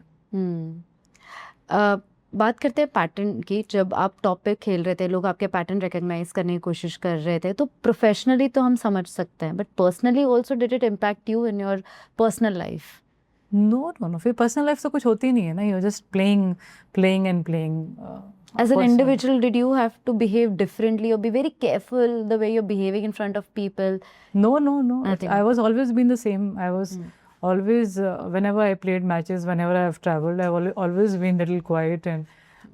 बात करते हैं पैटर्न की. जब आप टॉप पे खेल रहे थे, लोग आपके पैटर्न रिकग्नाइज करने की कोशिश कर रहे थे, तो प्रोफेशनली तो हम समझ सकते हैं, but personally also did it impact you in your personal life? No. फिर पर्सनल लाइफ तो कुछ होती नहीं है ना. You're just playing and playing. As an individual, did you have to behave differently or be very careful the way you're behaving in front of people? No. Nothing. I was always been the same. I was always, whenever I played matches, whenever I have traveled, I've always been little quiet and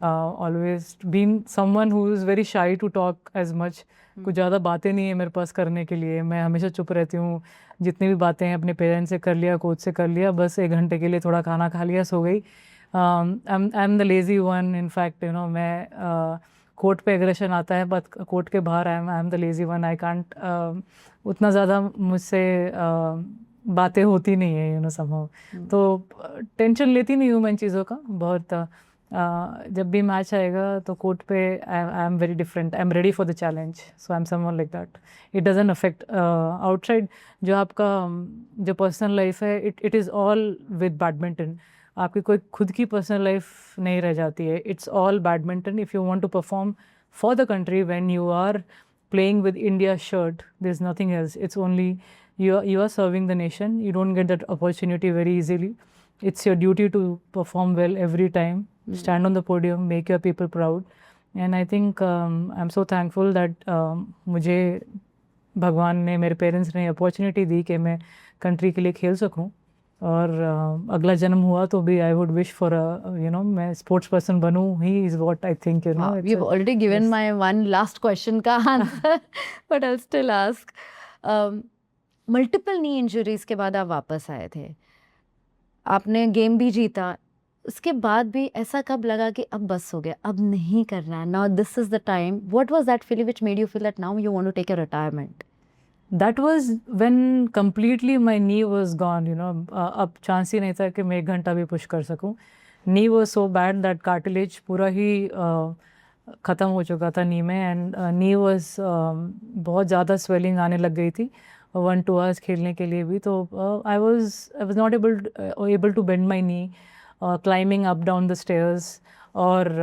always been someone who is very shy to talk as much. कुछ ज़्यादा बातें नहीं है मेरे पास करने के लिए. मैं हमेशा चुप रहती हूँ. जितनी भी बातें हैं अपने पेरेंट्स से कर लिया, कोच से कर लिया, बस 1 घंटे के लिए थोड़ा खाना खा लिया, सो गई. I am the lazy one. In fact you know, मैं कोर्ट पे एग्रेशन आता है, बट कोर्ट के बाहर I am the lazy one. I can't उतना ज़्यादा मुझसे बातें होती नहीं है, यू नो, समहाउ. तो टेंशन लेती नहीं हूँ मैं इन चीज़ों का बहुत. जब भी मैच आएगा तो कोर्ट पे I am very different. I am ready for the challenge, so I am someone like that. It doesn't affect outside. जो आपका जो पर्सनल लाइफ है, it is all with badminton. आपकी कोई खुद की पर्सनल लाइफ नहीं रह जाती है. It's all badminton. If you want to perform for the country when you are playing with India shirt, there's nothing else. It's only you are serving the nation. You don't get that opportunity very easily. It's your duty to perform well every time. Stand on the podium, make your people proud, and I think I am so thankful that मुझे भगवान ने, मेरे parents ने opportunity दी कि मैं country के लिए खेल सकूं। और अगला जन्म हुआ तो भी आई वुड विश फॉर मैं स्पोर्ट्स पर्सन बनूं ही, is what I think, Wow, you've already given my one last question का answer, but I'll still ask. Multiple knee injuries के बाद आप वापस आए थे, आपने गेम भी जीता, उसके बाद भी ऐसा कब लगा कि अब बस हो गया, अब नहीं करना है, now this is the time? What was that feeling which made you feel that now you want to take your retirement? That was when completely my knee was gone, अब चांस ही नहीं था कि मैं 1 घंटा भी पुश कर सकूं। Knee was so bad that cartilage पूरा ही ख़त्म हो चुका था नी में, एंड नी वॉज बहुत ज़्यादा स्वेलिंग आने लग गई थी 1-2 आवर्स खेलने के लिए भी। तो I was not able to bend my knee, climbing up down the stairs और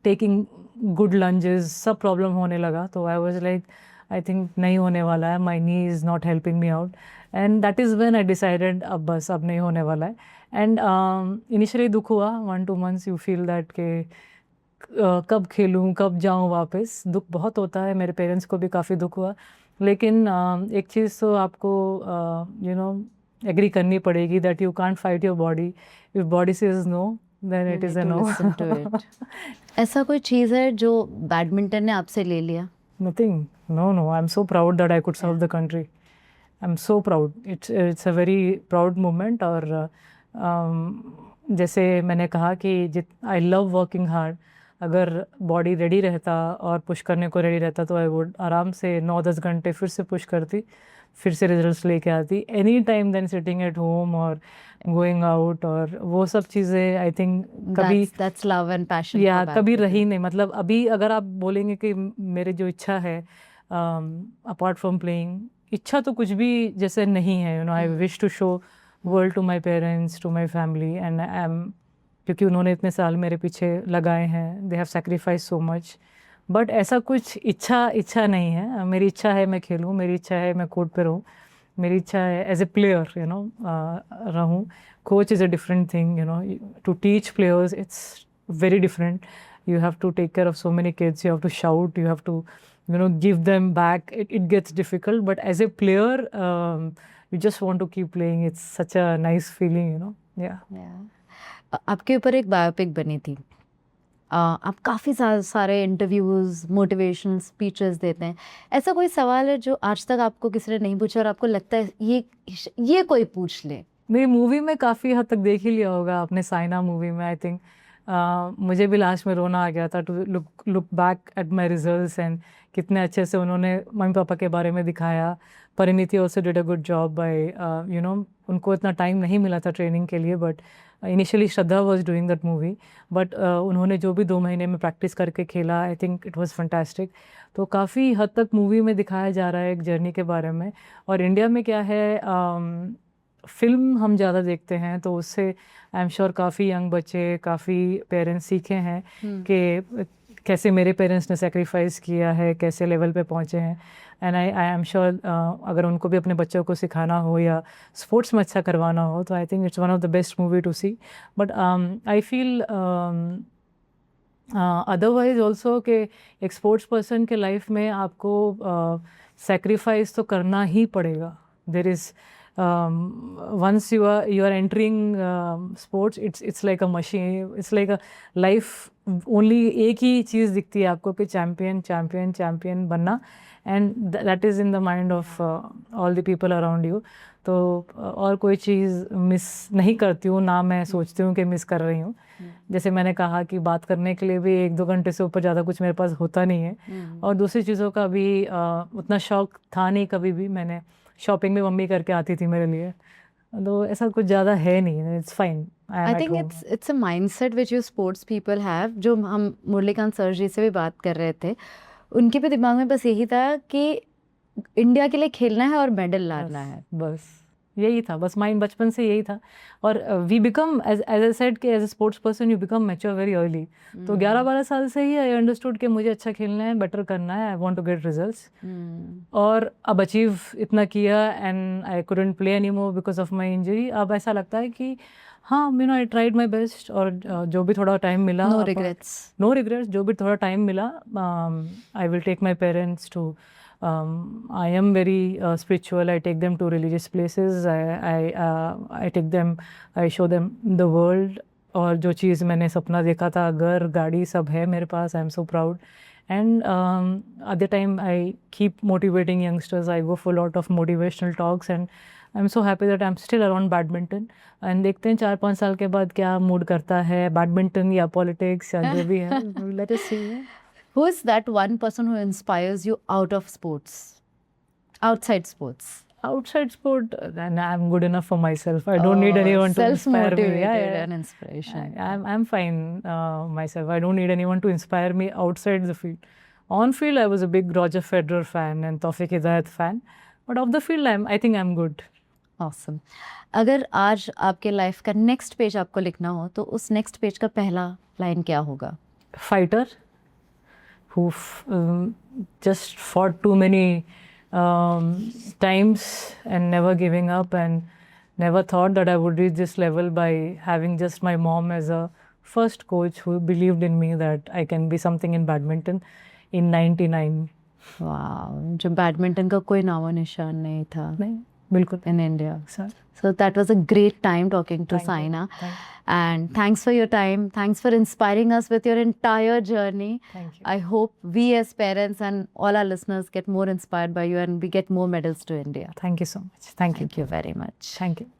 टेकिंग गुड लंजेस, सब प्रॉब्लम होने लगा। तो I was like, I think नहीं होने वाला है, my knee is not helping me out, and that is when I decided अब बस, अब नहीं होने वाला है। एंड इनिशियली दुख हुआ 1-2 मंथ्स, यू फील दैट के कब खेलूँ, कब जाऊँ वापस, दुख बहुत होता है, मेरे पेरेंट्स को भी काफ़ी दुख हुआ। लेकिन एक चीज़ तो आपको एग्री करनी पड़ेगी that you can't fight your body, if body says no then it is a no. ऐसा कोई चीज़ है जो बैडमिंटन ने आपसे ले लिया? Nothing. No. I'm so proud that I could serve the country. I'm so proud. It's a very proud moment. और जैसे मैंने कहा कि I love working hard. अगर बॉडी रेडी रहता और पुश करने को रेडी रहता तो आई वुड आराम से 9-10 घंटे फिर से पुश करती, फिर से रिजल्ट्स लेके आती, any time then sitting at home और गोइंग आउट, और वो सब चीज़ें आई थिंक कभी that's love and passion या for कभी badminton. रही नहीं। मतलब अभी अगर आप बोलेंगे कि मेरे जो इच्छा है अपार्ट फ्रॉम प्लेइंग, इच्छा तो कुछ भी जैसे नहीं है, I wish to show world to my parents, to my family, and I am, क्योंकि उन्होंने इतने साल मेरे पीछे लगाए हैं, they have sacrifice so much. But ऐसा कुछ इच्छा नहीं है। मेरी इच्छा है मैं खेलूँ, मेरी इच्छा है मैं कोर्ट पे रहूँ, मेरी इच्छा है एज ए प्लेयर रहूँ। Coach is a different thing, to teach players it's very different. You have to take care of so many kids, you have to shout, you have to give them back. It gets difficult, but as a player you just want to keep playing. It's such a nice feeling. Yeah. आपके ऊपर एक biopic बनी थी, आप काफ़ी सारे interviews, motivational speeches देते हैं, ऐसा कोई सवाल है जो आज तक आपको किसी ने नहीं पूछा और आपको लगता है ये कोई पूछ ले? मेरी मूवी में काफ़ी हद तक देख ही लिया होगा आपने, साइना मूवी में आई थिंक मुझे भी लास्ट में रोना आ गया था to look back at my results, and कितने अच्छे से उन्होंने मम्मी पापा के बारे में दिखाया। Parineeti also did a good job by उनको इतना टाइम नहीं मिला था ट्रेनिंग के लिए, but initially Shraddha was doing that movie, but उन्होंने जो भी 2 महीने में प्रैक्टिस करके खेला, I think it was fantastic. तो काफ़ी हद तक मूवी में दिखाया जा रहा है एक जर्नी के बारे में। और इंडिया में क्या है, फिल्म हम ज़्यादा देखते हैं, तो उससे आई एम श्योर काफ़ी यंग बच्चे, काफ़ी पेरेंट्स सीखे हैं कि कैसे मेरे पेरेंट्स ने सेक्रीफाइस किया है, कैसे लेवल पे पहुँचे हैं। एंड आई एम श्योर अगर उनको भी अपने बच्चों को सिखाना हो या स्पोर्ट्स में अच्छा करवाना हो, तो I think it's one of the best movie to see. But I feel otherwise also कि एक स्पोर्ट्स पर्सन के लाइफ में आपको सेक्रीफाइस तो करना ही पड़ेगा। There is once you are entering sports, it's like a machine, it's like a life, only एक ही चीज़ दिखती है आपको कि चैम्पियन बनना, and that is in the mind of all the people around you. तो और कोई चीज़ मिस नहीं करती हूँ ना, मैं सोचती हूँ कि मिस कर रही हूँ। जैसे मैंने कहा कि बात करने के लिए भी 1-2 घंटे से ऊपर ज़्यादा कुछ मेरे पास होता नहीं है, और दूसरी चीज़ों का भी उतना शौक था नहीं कभी भी। मैंने शॉपिंग भी मम्मी करके आती थी मेरे लिए, तो ऐसा कुछ ज़्यादा है नहीं, it's fine. I think it's a mindset which you sports people have. जो हम मुरलीकांत सर जी से भी बात कर रहे थे, उनके भी दिमाग में बस यही था कि इंडिया के लिए खेलना है और मेडल लाना है, बस। यही था बस, माइंड बचपन से यही था। और we become as I said कि as a sports person you become mature very early. तो 11-12 साल से ही आई अंडरस्टूड कि मुझे अच्छा खेलना है, बेटर करना है, I want to get results. और अब अचीव इतना किया and I couldn't play any more because of my injury. अब ऐसा लगता है कि हाँ, you know, I tried my best, और जो भी थोड़ा टाइम मिला, नो रिग्रेट्स। नो रिग्रेट्स, जो भी थोड़ा टाइम मिला, I will take my parents too, I am very spiritual. I take them to religious places. I take them, I show them the world. और जो चीज़ मैंने सपना देखा था, घर गाड़ी सब है मेरे पास, I am so proud. And at the time I keep motivating youngsters. I go for a lot of motivational talks and I'm so happy that I'm still around badminton. And देखते हैं 4-5 साल के बाद क्या मूड करता है, badminton या politics या जो भी है, let us see. Who is that one person who inspires you out of sports? Outside sports? Outside sport, and I'm good enough for myself. I don't need anyone to inspire me. Self-motivated and inspiration. I'm fine myself. I don't need anyone to inspire me outside the field. On field, I was a big Roger Federer fan and Tawfiq Hidayat fan. But off the field, I think I'm good. Awesome. अगर आज आपके life का next page आपको लिखना हो तो उस next page का पहला लाइन क्या होगा? Fighter who just fought too many times and never giving up, and never thought that I would reach this level by having just my mom as a first coach who believed in me that I can be something in badminton in 99. वाह, जो badminton का कोई नामो निशान नहीं था नहीं, बिल्कुल in India. Sir. So that was a great time talking to Thank you. Saina. Thank you. And thanks for your time. Thanks for inspiring us with your entire journey. Thank you. I hope we as parents and all our listeners get more inspired by you and we get more medals to India. Thank you so much. Thank you. Thank you very much. Thank you.